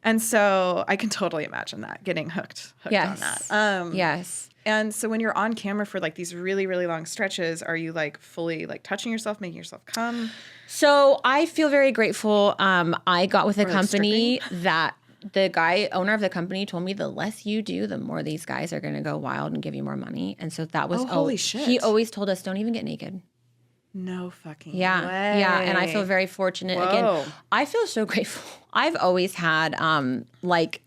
And so I can totally imagine that, getting hooked on that. Yes. And so when you're on camera for like these really, really long stretches, are you like fully like touching yourself, making yourself come? So I feel very grateful. I got with a company that the owner of the company told me the less you do, the more these guys are going to go wild and give you more money. And so that was, holy shit. He always told us, don't even get naked. No fucking way. Yeah. And I feel very fortunate. Whoa. Again, I feel so grateful. I've always had like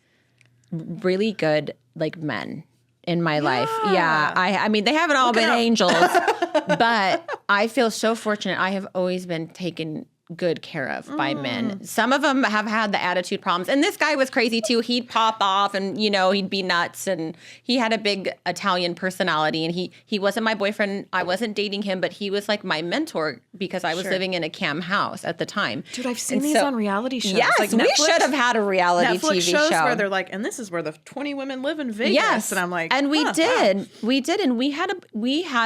really good like men in my life. Yeah. I mean, they haven't all been angels, but I feel so fortunate. I have always been taken good care of by men. Some of them have had the attitude problems. And this guy was crazy too. He'd pop off and, you know, he'd be nuts. And he had a big Italian personality. And he wasn't my boyfriend. I wasn't dating him, but he was like my mentor because I was living in a cam house at the time. Dude, I've seen these on reality shows. Yes, like we should have had a reality Netflix TV shows show. where they're like, and this is where the 20 women live in Vegas. Yes. And I'm like, and we did. Wow. We did. And we had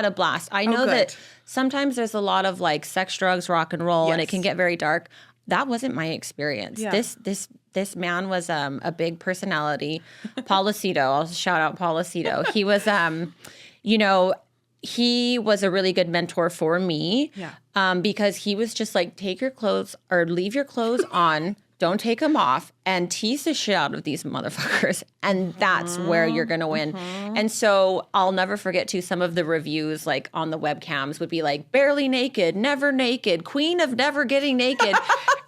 a blast. I know that sometimes there's a lot of like sex, drugs, rock and roll, and it can get very dark. That wasn't my experience. Yeah. This man was a big personality. Paulacito, I'll shout out Paulacito. He was, you know, he was a really good mentor for me. Yeah. Because he was just like, take your clothes or leave your clothes on. Don't take them off and tease the shit out of these motherfuckers. And that's where you're going to win. And so I'll never forget too, some of the reviews like on the webcams would be like barely naked, never naked, queen of never getting naked.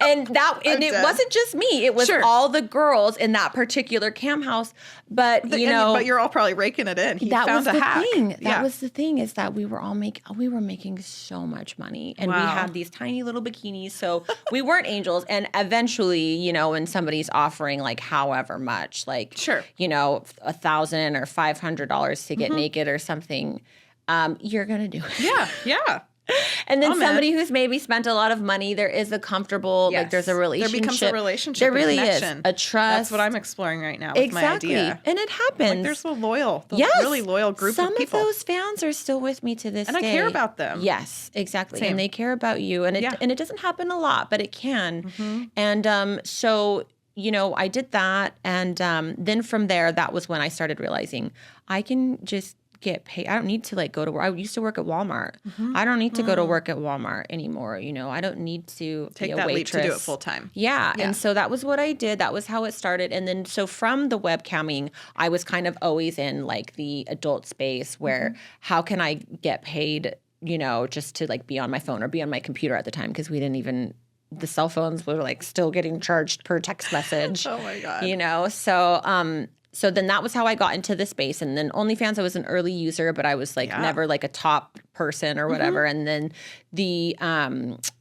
and it wasn't just me. It was all the girls in that particular cam house. But you're all probably raking it in. That found was the hack. Thing. That was the thing is that we were making so much money and we had these tiny little bikinis. So we weren't angels. And eventually, you know, when somebody's offering like however much, like, you know, $1,000 or $500 to get naked or something, you're going to do it. Yeah. Yeah. And then somebody who's maybe spent a lot of money, there is a comfortable, like there's a relationship. There becomes a relationship. There really is a trust. That's what I'm exploring right now with my idea. And it happens. Like, they're so loyal. Really loyal group of people. Some of those fans are still with me to this day. And I care about them. Yes, exactly. Same. And they care about you. And it doesn't happen a lot, but it can. And so, you know, I did that. And then from there, that was when I started realizing I can just get paid. I don't need to like go to work. I used to work at Walmart. I don't need to go to work at Walmart anymore. You know, I don't need to take be a that waitress. leap to do it full time. Yeah. And so that was what I did. That was how it started. And then so from the webcamming, I was kind of always in like the adult space where how can I get paid, you know, just to like be on my phone or be on my computer at the time because we didn't even the cell phones were like still getting charged per text message. Oh my God. You know, so then that was how I got into the space. And then OnlyFans, I was an early user, but I was like never like a top person or whatever. And then the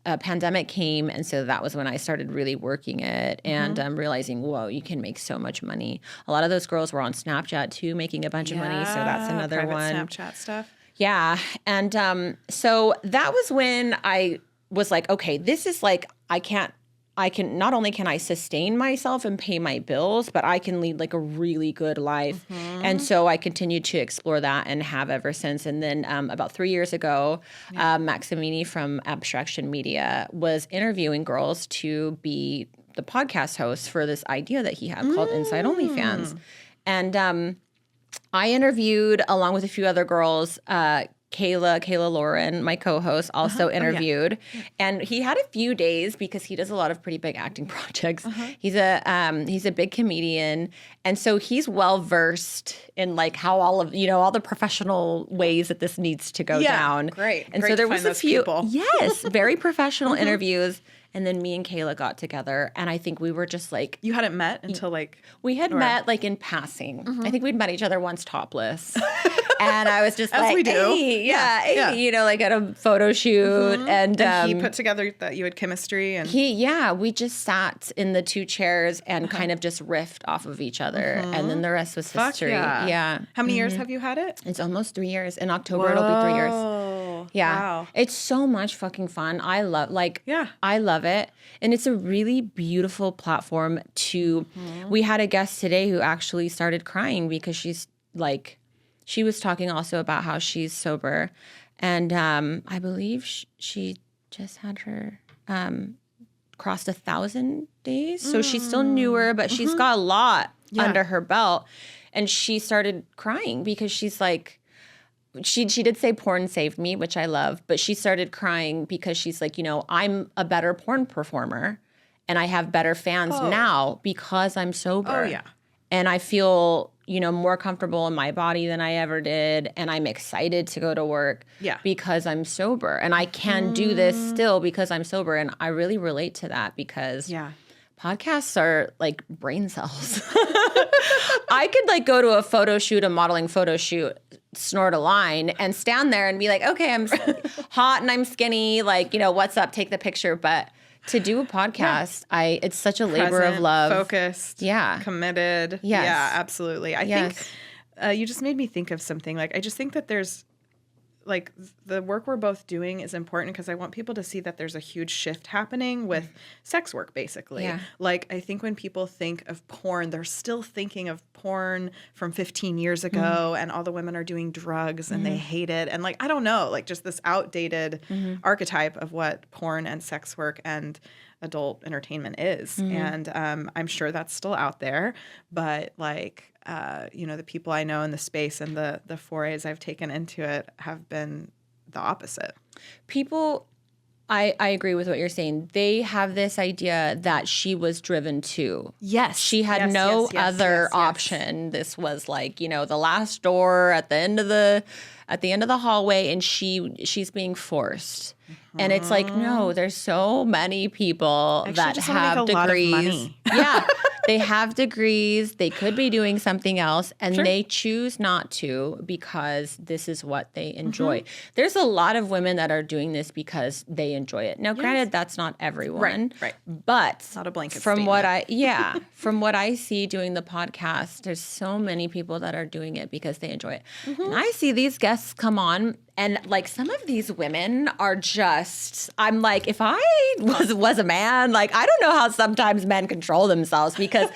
pandemic came. And so that was when I started really working it and realizing, whoa, you can make so much money. A lot of those girls were on Snapchat too, making a bunch of money. So that's another one. Snapchat stuff. Yeah. And so that was when I was like, okay, this is like, not only can I sustain myself and pay my bills, but I can lead like a really good life. And so I continued to explore that and have ever since. And then about 3 years ago, Maximini from Abstraction Media was interviewing girls to be the podcast host for this idea that he had called Inside OnlyFans. And I interviewed, along with a few other girls, Kayla Lauren, my co-host, also interviewed. And he had a few days because he does a lot of pretty big acting projects. He's a big comedian. And so he's well versed in like how all the professional ways that this needs to go down. Great. And great so there to was find a few people. very professional interviews. And then me and Kayla got together, and I think we were just like... You hadn't met until like... We had met like in passing. I think we'd met each other once topless. And I was just like, we do. Hey, you know, like at a photo shoot. And he put together that you had chemistry. And we just sat in the two chairs and kind of just riffed off of each other. And then the rest was history. Yeah. How many years have you had it? It's almost 3 years. In October, it'll be 3 years. Yeah. Wow. It's so much fucking fun. I love it. And it's a really beautiful platform to, we had a guest today who actually started crying because she's like, she was talking also about how she's sober. And I believe she just had her crossed 1,000 days. So she's still newer, but she's got a lot under her belt. And she started crying because she's like, she did say porn saved me, which I love, but she started crying because she's like, I'm a better porn performer and I have better fans now because I'm sober. Oh, yeah. And I feel, more comfortable in my body than I ever did. And I'm excited to go to work because I'm sober. And I can do this still because I'm sober. And I really relate to that because podcasts are like brain cells. I could like go to a modeling photo shoot, snort a line and stand there and be like, okay, I'm hot and I'm skinny. Like, what's up? Take the picture. But to do a podcast, it's such a labor of love. Focused. Yeah. Committed. Yes. Yeah, absolutely. I think you just made me think of something. Like, I just think that there's, like, the work we're both doing is important because I want people to see that there's a huge shift happening with sex work, basically. Yeah. Like, I think when people think of porn, they're still thinking of porn from 15 years ago and all the women are doing drugs and they hate it. And, like, I don't know, like, just this outdated archetype of what porn and sex work and adult entertainment is. And I'm sure that's still out there. But, like, the people I know in the space and the forays I've taken into it have been the opposite. People, I agree with what you're saying. They have this idea that she was driven to. Yes. She had no other option. This was like, the last door at the end of the hallway, and she's being forced. And it's like, no, there's so many people that have degrees. Yeah. They have degrees. They could be doing something else, and they choose not to because this is what they enjoy. There's a lot of women that are doing this because they enjoy it. Now, granted, that's not everyone. Right. But it's not a blanket from statement. from what I see doing the podcast, there's so many people that are doing it because they enjoy it. And I see these guests come on, and like some of these women are just, I'm like, if I was a man, like, I don't know how sometimes men control themselves because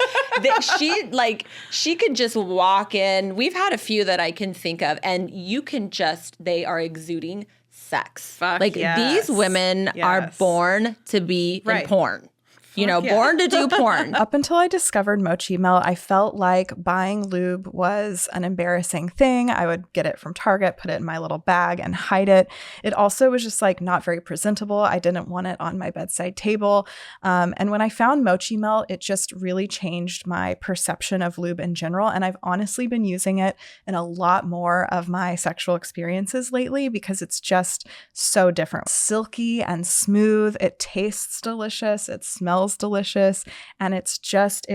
she could just walk in. We've had a few that I can think of, and they are exuding sex. These women are born to be in porn. Born to do porn. Up until I discovered Mochi Melt, I felt like buying lube was an embarrassing thing. I would get it from Target, put it in my little bag and hide it. It also was just like not very presentable. I didn't want it on my bedside table. And when I found Mochi Melt, it just really changed my perception of lube in general. And I've honestly been using it in a lot more of my sexual experiences lately because it's just so different. Silky and smooth. It tastes delicious. It smells delicious, and it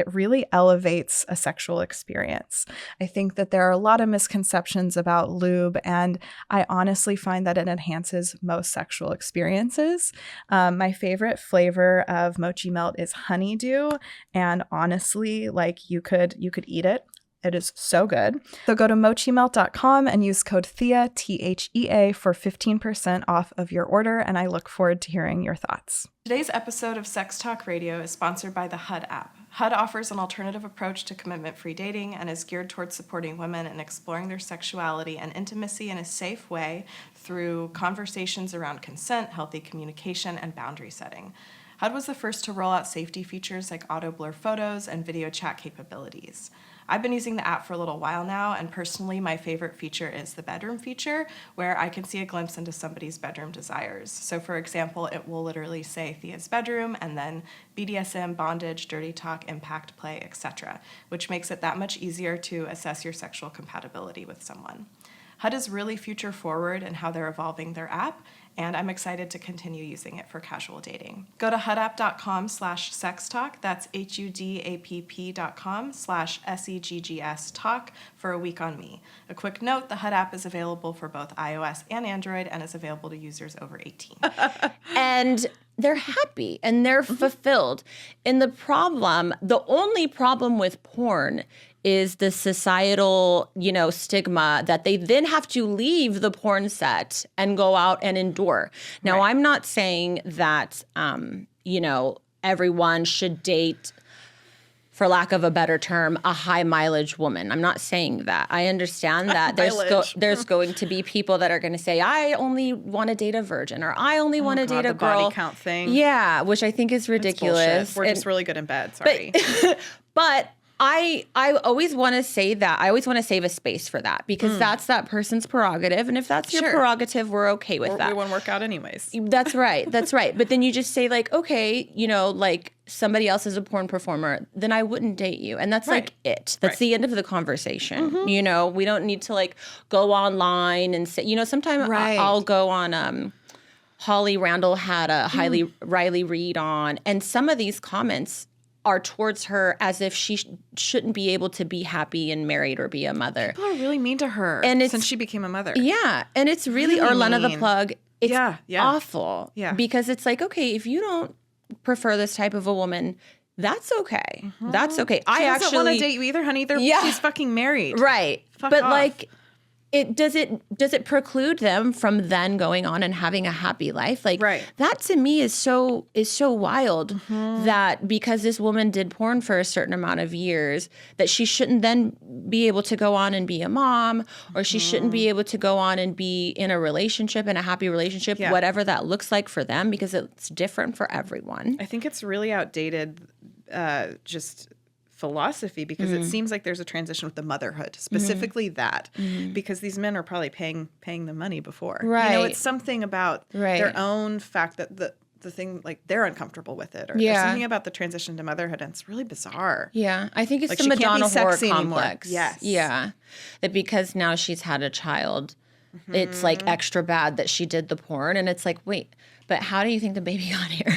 really elevates a sexual experience. I think that there are a lot of misconceptions about lube, and I honestly find that it enhances most sexual experiences. My favorite flavor of Mochi Melt is honeydew, and honestly, like, you could eat it. It is so good. So go to mochimelt.com and use code THEA, THEA, for 15% off of your order, and I look forward to hearing your thoughts. Today's episode of Sex Talk Radio is sponsored by the HUD app. HUD offers an alternative approach to commitment-free dating and is geared towards supporting women in exploring their sexuality and intimacy in a safe way through conversations around consent, healthy communication, and boundary setting. HUD was the first to roll out safety features like auto-blur photos and video chat capabilities. I've been using the app for a little while now, and personally, my favorite feature is the bedroom feature, where I can see a glimpse into somebody's bedroom desires. So, for example, it will literally say Thea's bedroom, and then BDSM, bondage, dirty talk, impact play, etc., which makes it that much easier to assess your sexual compatibility with someone. HUD is really future forward in how they're evolving their app, and I'm excited to continue using it for casual dating. Go to hudapp.com/sextalk, that's hudapp.com/SEGGS talk for a week on me. A quick note, the HUD app is available for both iOS and Android and is available to users over 18. And they're happy and they're fulfilled. And the only problem with porn is the societal, stigma that they then have to leave the porn set and go out and endure. Now, I'm not saying that, everyone should date, for lack of a better term, a high mileage woman. I'm not saying that. I understand that there's going to be people that are going to say, I only want to date a virgin, or I only want to date a girl. Body count thing. Yeah, which I think is ridiculous. We're just really good in bed. Sorry. But I always want to say that. I always want to save a space for that because that's that person's prerogative. And if that's your prerogative, we're okay with that. We won't work out anyways. That's right. That's right. But then you just say like, okay, you know, like somebody else is a porn performer, then I wouldn't date you. And that's like it. That's the end of the conversation. You know, we don't need to like go online and say, you know, sometimes I'll go on, Holly Randall had a Riley Reid on, and some of these comments are towards her as if she shouldn't be able to be happy and married or be a mother. People are really mean to her since she became a mother. Yeah. And it's really Orlena the Plug. It's awful. Yeah. Because it's like, okay, if you don't prefer this type of a woman, that's okay. That's okay. She doesn't want to date you either, honey. She's fucking married. Right. Fuck but off. like, does it preclude them from then going on and having a happy life? Like that to me is so wild that because this woman did porn for a certain amount of years that she shouldn't then be able to go on and be a mom, or she shouldn't be able to go on and be in a relationship, in a happy relationship, whatever that looks like for them, because it's different for everyone. I think it's really outdated just philosophy, because it seems like there's a transition with the motherhood, specifically that, because these men are probably paying the money before. You know, it's something about their own fact that the thing, like they're uncomfortable with it, or there's something about the transition to motherhood, and it's really bizarre. Yeah, I think it's like the Madonna horror complex. Yes. Yeah, that because now she's had a child, it's like extra bad that she did the porn, and it's like, wait, but how do you think the baby got here?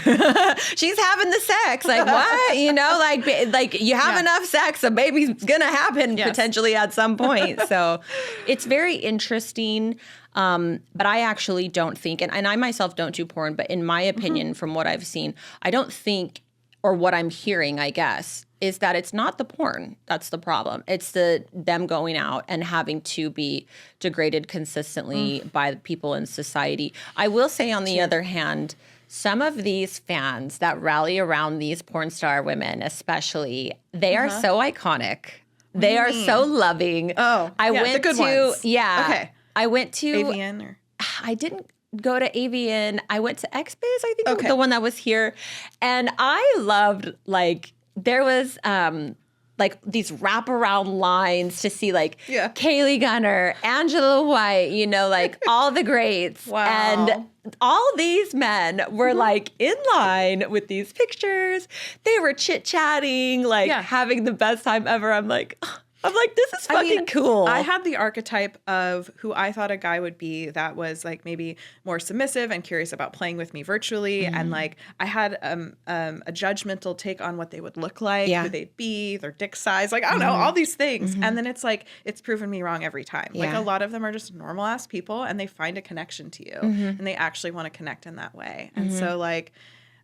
She's having the sex. Like, what? You know, like you have enough sex, a baby's going to happen potentially at some point. So it's very interesting. But I actually don't think, and I myself don't do porn, but in my opinion, from what I've seen, I don't think, or what I'm hearing, I guess, is that it's not the porn that's the problem. It's them going out and having to be degraded consistently by the people in society. I will say, on the other hand, some of these fans that rally around these porn star women, especially, they are so iconic. They are so loving. Oh, I went the good to ones. Okay. I went to AVN or I didn't go to AVN. I went to XBiz, I think, the one that was here, and I loved like. There was like these wraparound lines to see like Kaylee Gunner, Angela White, you know, like all the greats. Wow. And all these men were like in line with these pictures. They were chit-chatting, like having the best time ever. I'm like, this is fucking cool. I had the archetype of who I thought a guy would be that was like maybe more submissive and curious about playing with me virtually. And like I had a judgmental take on what they would look like, who they'd be, their dick size, like I don't know, all these things. And then it's like, it's proven me wrong every time. Like a lot of them are just normal ass people, and they find a connection to you and they actually want to connect in that way. And so like,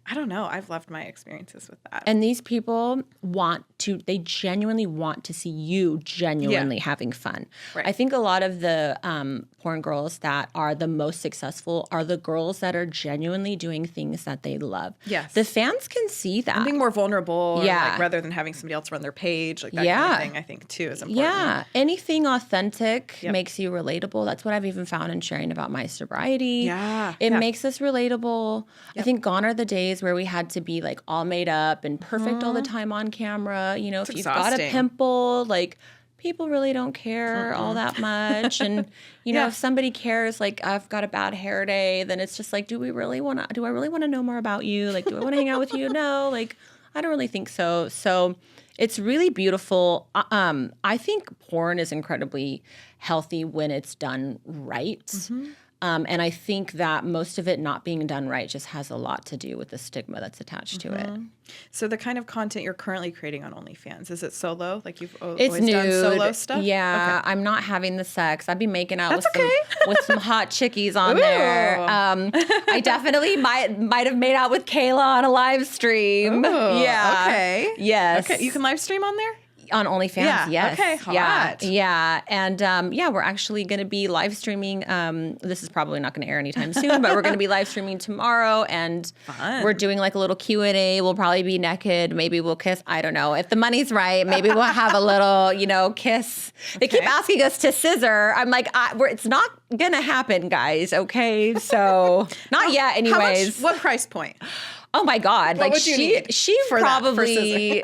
I don't know. I've loved my experiences with that. And these people they genuinely want to see you genuinely having fun. Right. I think a lot of the porn girls that are the most successful are the girls that are genuinely doing things that they love. Yes. The fans can see that. And being more vulnerable, like, rather than having somebody else run their page, like that kind of thing, I think, too, is important. Yeah. Anything authentic makes you relatable. That's what I've even found in sharing about my sobriety. Yeah. It makes us relatable. Yep. I think gone are the days where we had to be like all made up and perfect all the time on camera. You know, if you've got a pimple, like people really don't care all that much. And, you know, if somebody cares, like I've got a bad hair day, then it's just like, do I really want to know more about you? Like, do I want to hang out with you? No, like, I don't really think so. So it's really beautiful. I think porn is incredibly healthy when it's done right. And I think that most of it not being done right just has a lot to do with the stigma that's attached to it. So the kind of content you're currently creating on OnlyFans, is it solo? Like you've always done solo stuff? Yeah, I'm not having the sex. I'd be making out with some hot chickies on there. I definitely might have made out with Kayla on a live stream. Ooh, yeah. Okay. Yes. Okay. You can live stream on there? On OnlyFans, yes. Okay, hot. Yeah. And we're actually going to be live streaming. This is probably not going to air anytime soon, but we're going to be live streaming tomorrow, and we're doing like a little Q&A. We'll probably be naked. Maybe we'll kiss. I don't know. If the money's right, maybe we'll have a little, kiss. They keep asking us to scissor. I'm like, it's not going to happen, guys. Okay. So not yet anyways. What price point? Oh my God. What like she probably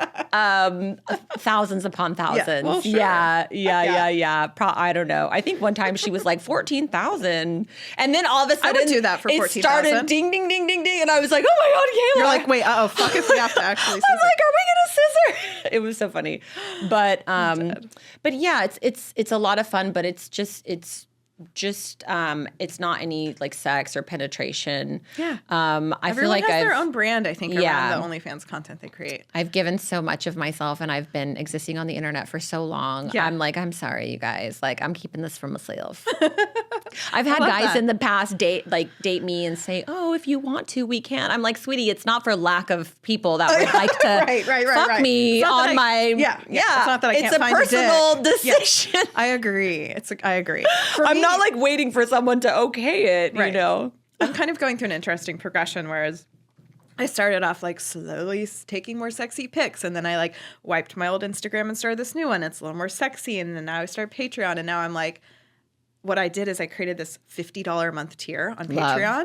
thousands upon thousands. Yeah. I don't know. I think one time she was like 14,000. And then all of a sudden I would do that for 14,000. It started ding, ding, ding, ding, ding. And I was like, oh my God, Kayla. You're like, wait, fuck if we have to actually scissor. I'm like, are we going to scissor? It was so funny. But yeah, it's a lot of fun, but it's not any like sex or penetration. Yeah. I feel like has their own brand, I think, around the OnlyFans content they create. I've given so much of myself and I've been existing on the internet for so long. Yeah. I'm like, I'm sorry, you guys. Like, I'm keeping this for myself. I've had guys in the past date me and say, oh, if you want to, we can. I'm like, sweetie, it's not for lack of people that would like to fuck me on my... Yeah. It's not that I can't find a dick. It's a personal decision. Yeah. I agree. I agree. I'm not like waiting for someone to okay it, you know? I'm kind of going through an interesting progression, whereas I started off like slowly taking more sexy pics, and then I like wiped my old Instagram and started this new one. It's a little more sexy, and then now I started Patreon, and now I'm like, what I did is I created this $50 a month tier on Patreon,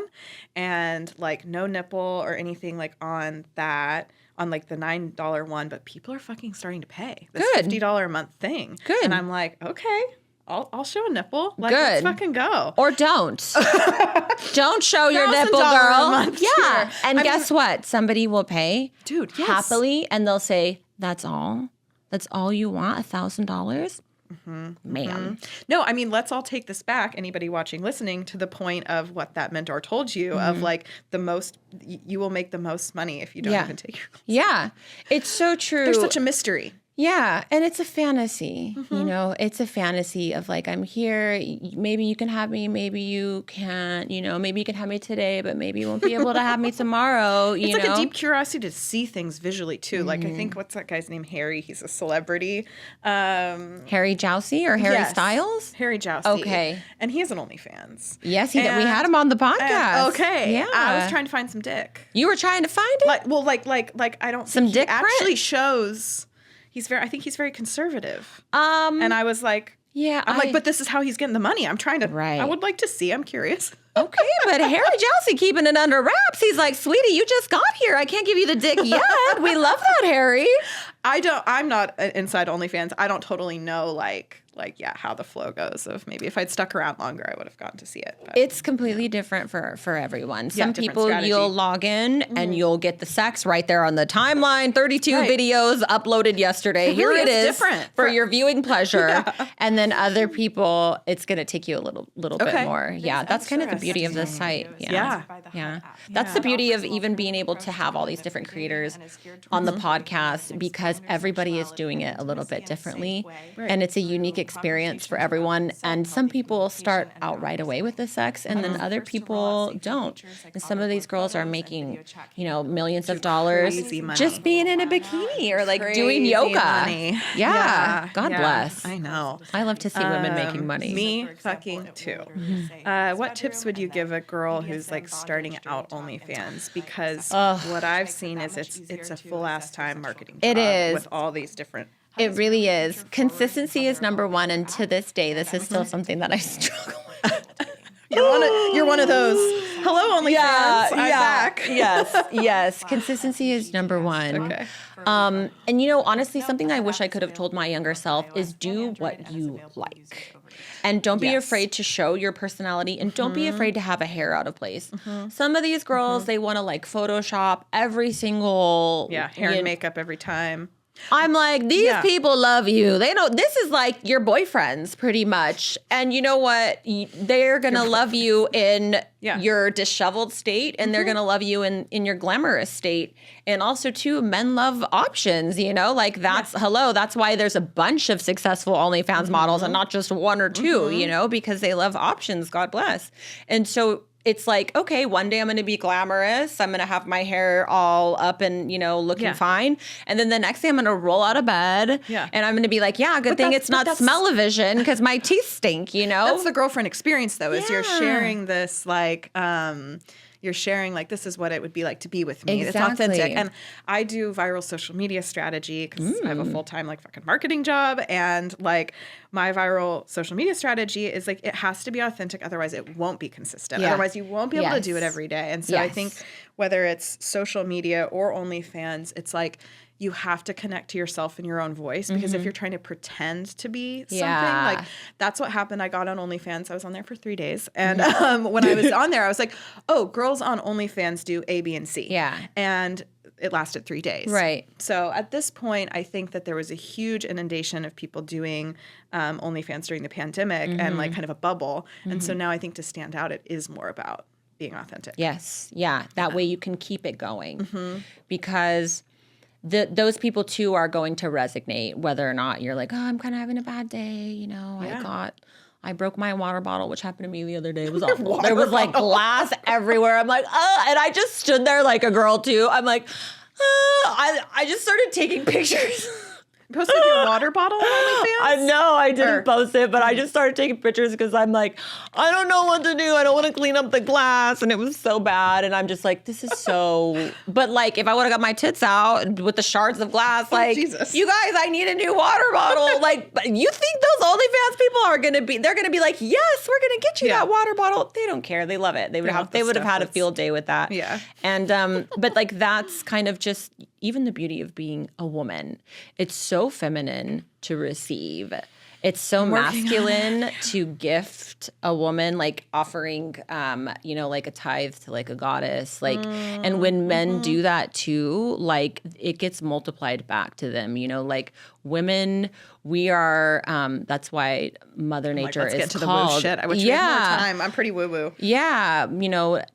and like no nipple or anything like on that, on like the $9 one, but people are fucking starting to pay this $50 a month thing. Good. And I'm like, okay, I'll show a nipple. Like, let's fucking go. Or don't. Don't show your nipple, girl. Yeah. And guess what? Somebody will pay, dude, happily, and they'll say, that's all? That's all you want? $1,000? Mm-hmm. Man. No, I mean, let's all take this back, anybody watching, listening, to the point of what that mentor told you of like the most, you will make the most money if you don't even take your clothes. Yeah. It's so true. There's such a mystery. Yeah. And it's a fantasy, you know, it's a fantasy of like, I'm here, maybe you can have me, maybe you can't, you know, maybe you can have me today, but maybe you won't be able to have me tomorrow. It's like a deep curiosity to see things visually too. Like I think, what's that guy's name? Harry. He's a celebrity. Harry Jousey or Harry Styles? Harry Jousey. Okay. And he has an OnlyFans. Yes, we had him on the podcast. Okay. Yeah. I was trying to find some dick. You were trying to find it? Like I don't think dick actually shows. I think he's very conservative. And I was like, I'm like, but this is how he's getting the money. I'm trying to, I would like to see, I'm curious. Okay, but Harry Jousey keeping it under wraps. He's like, sweetie, you just got here. I can't give you the dick yet. We love that, Harry. I'm not inside OnlyFans. I don't totally know how the flow goes of maybe if I'd stuck around longer, I would have gotten to see it. But, it's completely different for everyone. Some people strategy. You'll log in and you'll get the sex right there on the timeline. 32 videos uploaded yesterday. Here it is different for your viewing pleasure. And then other people, it's going to take you a little bit more. Yeah, that's kind of the beauty of this site. Yeah. That's the beauty of even being able to have all these different creators on the podcast, because everybody is doing it a little bit differently. And it's a unique experience for everyone. And some people start out right away with the sex, and then other people don't. And some of these girls are making, millions of dollars just being in a bikini or like doing yoga. Money. Yeah. God bless. I know. I love to see women making money. Me fucking too. What tips would you give a girl who's like starting out OnlyFans? Because what I've seen is it's a full ass time marketing job. It is. With all these different. It really is. Consistency is number one, and to this day, this is still something that I struggle with. You're one of those. Hello, OnlyFans. I'm back. Yes. Consistency is number one. Okay. And honestly, something I wish I could have told my younger self is do what you like. And don't be afraid to show your personality, and don't be afraid to have a hair out of place. Some of these girls, they want to like Photoshop every single hair and makeup every time. I'm like, these people love you. They know this is like your boyfriends pretty much. And you know what? They're going to love you in your disheveled state, and they're going to love you in your glamorous state. And also too, men love options, like that's that's why there's a bunch of successful OnlyFans models and not just one or two, because they love options. God bless. And so it's like, okay, one day I'm going to be glamorous. I'm going to have my hair all up and, looking fine. And then the next day I'm going to roll out of bed. Yeah. And I'm going to be like, good thing it's not smell-o-vision because my teeth stink, That's the girlfriend experience, though, is you're sharing this, like, you're sharing like, this is what it would be like to be with me. Exactly. It's authentic. And I do viral social media strategy because I have a full-time like fucking marketing job. And like my viral social media strategy is like, it has to be authentic. Otherwise it won't be consistent. Yeah. Otherwise you won't be able to do it every day. And so I think whether it's social media or OnlyFans, it's like, you have to connect to yourself and your own voice, because if you're trying to pretend to be something, like that's what happened. I got on OnlyFans. I was on there for 3 days. And when I was on there, I was like, oh, girls on OnlyFans do A, B, and C. Yeah. And it lasted 3 days. Right. So at this point, I think that there was a huge inundation of people doing OnlyFans during the pandemic and like kind of a bubble. And so now I think to stand out, it is more about being authentic. Yes. Yeah. That way you can keep it going because those people too are going to resonate, whether or not you're like, oh, I'm kind of having a bad day. You know, I broke my water bottle, which happened to me the other day. It was awful. There was like glass everywhere. I'm like, oh, and I just stood there like a girl too. I'm like, I just started taking pictures. Posted your water bottle on OnlyFans? I know I didn't post it, but I just started taking pictures because I'm like, I don't know what to do. I don't want to clean up the glass, and it was so bad. And I'm just like, this is so. But like, if I would have got my tits out with the shards of glass, like, Jesus. You guys, I need a new water bottle. Like, you think those OnlyFans people are gonna be? They're gonna be like, yes, we're gonna get you that water bottle. They don't care. They love it. They would have had a field day with that. Yeah. And but like that's kind of just even the beauty of being a woman. It's so feminine to receive. It's so masculine to gift a woman, like offering, like a tithe to like a goddess. Like, and when men do that too, like it gets multiplied back to them, like women, we are, that's why Mother Nature let's is get to called. the woo shit. Which we have more time. I'm pretty woo-woo. Yeah.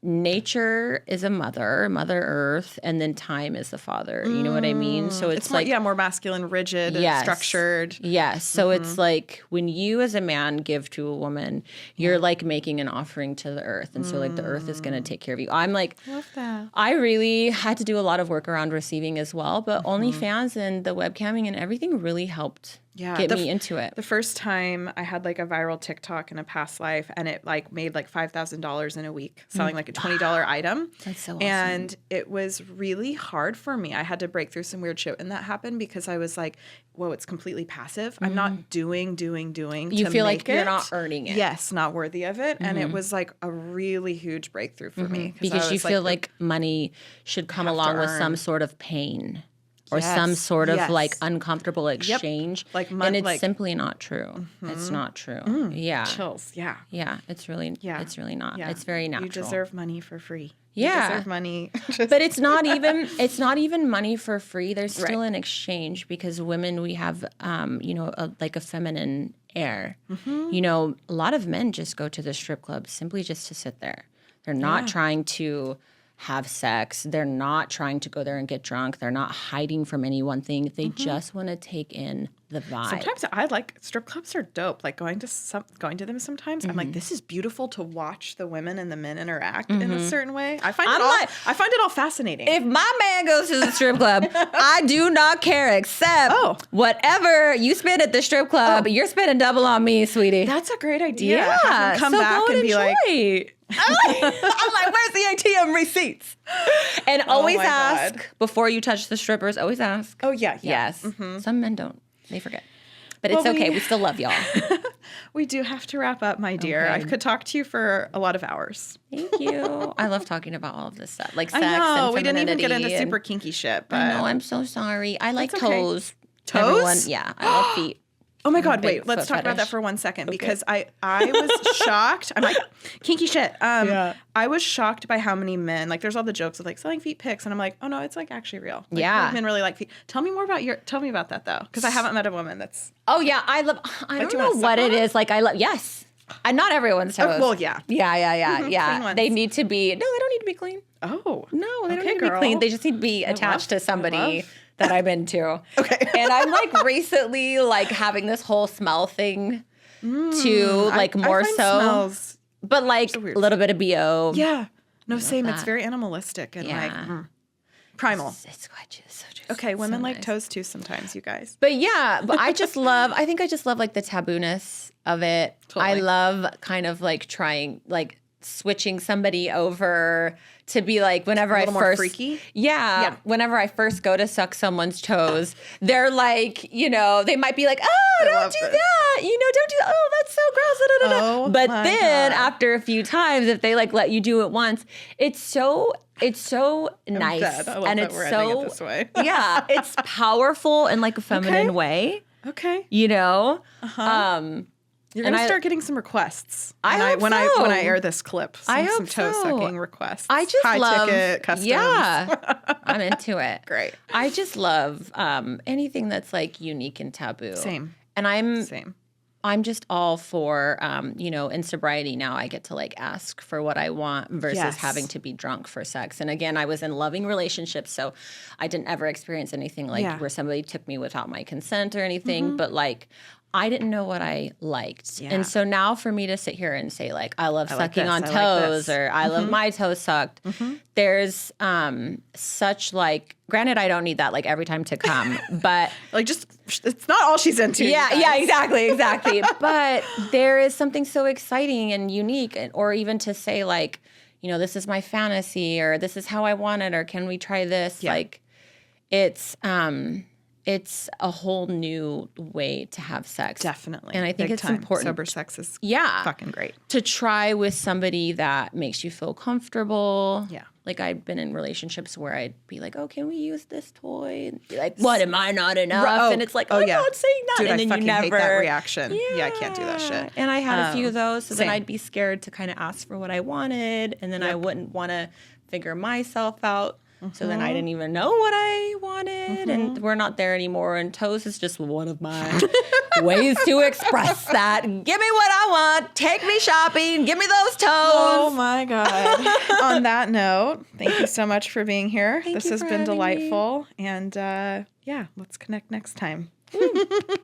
Nature is a mother Earth, and then time is the father. You know what I mean? So it's like, more masculine, rigid, structured. Yes. So it's like when you as a man give to a woman, you're like making an offering to the earth. And so like the earth is going to take care of you. I'm like, love that. I really had to do a lot of work around receiving as well, but OnlyFans and the webcamming and everything really helped get me into it. The first time I had like a viral TikTok in a past life, and it like made like $5,000 in a week selling like a $20 item. That's so awesome. And it was really hard for me. I had to break through some weird shit when that happened, because I was like, whoa, it's completely passive. I'm not doing You feel like you're not earning it. Yes, not worthy of it. And it was like a really huge breakthrough for me. Because you feel like money should come along with some sort of pain. Or some sort of like uncomfortable exchange. Like and it's simply not true. It's not true. Yeah. Chills. Yeah. Yeah. It's really not. Yeah. It's very natural. You deserve money for free. Yeah. You deserve money. But it's not even money for free. There's still an exchange, because women, we have like a feminine air. A lot of men just go to the strip club simply just to sit there. They're not trying to have sex. They're not trying to go there and get drunk. They're not hiding from any one thing. They just want to take in the vibe. Sometimes I like strip clubs are dope. Like going to them sometimes, I'm like, this is beautiful to watch the women and the men interact in a certain way. I find it all fascinating. If my man goes to the strip club, I do not care, except whatever you spend at the strip club, you're spending double on me, sweetie. That's a great idea. Yeah. Have them come back and be like, I'm like, where's the ATM receipts? And always ask before you touch the strippers. Always ask. Oh yeah. Yes. Some men don't. They forget. But it's okay. We still love y'all. We do have to wrap up, my dear. Okay. I could talk to you for a lot of hours. Thank you. I love talking about all of this stuff, like sex and femininity. We didn't even get into super kinky shit. But I know. I'm so sorry. I like toes. Toes? Everyone, yeah. I love feet. Oh my God, wait, let's talk about that for 1 second, because I was shocked. I'm like, kinky shit. I was shocked by how many men, like there's all the jokes of like selling feet pics, and I'm like, oh no, it's like actually real. Like, men really like feet. Tell me about that though, because I haven't met a woman that's. Oh yeah, I don't know what it is. Like yes. And not everyone's toes. Well, yeah. Yeah. They need to be, no, they don't need to be clean. Oh. No, they don't need to be clean. They just need to be attached to somebody that I'm into. Okay. And I'm like recently like having this whole smell thing too, like more so. Smells but like a little bit of BO. Yeah. No, same. It's very animalistic and like primal. It's gorgeous. Okay, women like toes too sometimes, you guys. But but I just love like the tabooness of it. Totally. I love kind of like trying like switching somebody over to be like, whenever I more freaky? Yeah. Whenever I first go to suck someone's toes, they're like, you know, they might be like, oh, don't do that. You know, don't do that. Oh, that's so gross. Da, da, da. Oh, but my then God. after a few times, if they like let you do it once, it's so nice. Dead. I love and that it's we're so ending it this way. yeah, it's powerful in like a feminine way. Okay. You know? You're going to start getting some requests. When I air this clip. Some toe so. sucking requests. I just High love ticket, customs. Yeah. I'm into it. Great. I just love anything that's like unique and taboo. Same. And Same. I'm just all for, you know, in sobriety now I get to like ask for what I want versus having to be drunk for sex. And again, I was in loving relationships, so I didn't ever experience anything like where somebody took me without my consent or anything. But like, I didn't know what I liked. Yeah. And so now for me to sit here and say like, I love sucking on toes or I love my toes sucked, there's such like, granted, I don't need that like every time to come, but like just, it's not all she's into. Yeah, exactly. But there is something so exciting and unique, or even to say like, you know, this is my fantasy or this is how I want it or can we try this? Yeah. Like it's a whole new way to have sex. Definitely. And I think it's important. Sober sex is fucking great. To try with somebody that makes you feel comfortable. Yeah. Like I've been in relationships where I'd be like, oh, can we use this toy? And be like, what, am I not enough? And it's like, I'm not saying that. Dude, and then I fucking hate that reaction. Yeah, I can't do that shit. And I had a few of those. So then I'd be scared to kind of ask for what I wanted. And then I wouldn't want to figure myself out. So then I didn't even know what I wanted, and we're not there anymore. And toes is just one of my ways to express that. Give me what I want. Take me shopping. Give me those toes. Oh my God. On that note, thank you so much for being here. This has been delightful. Me. And let's connect next time.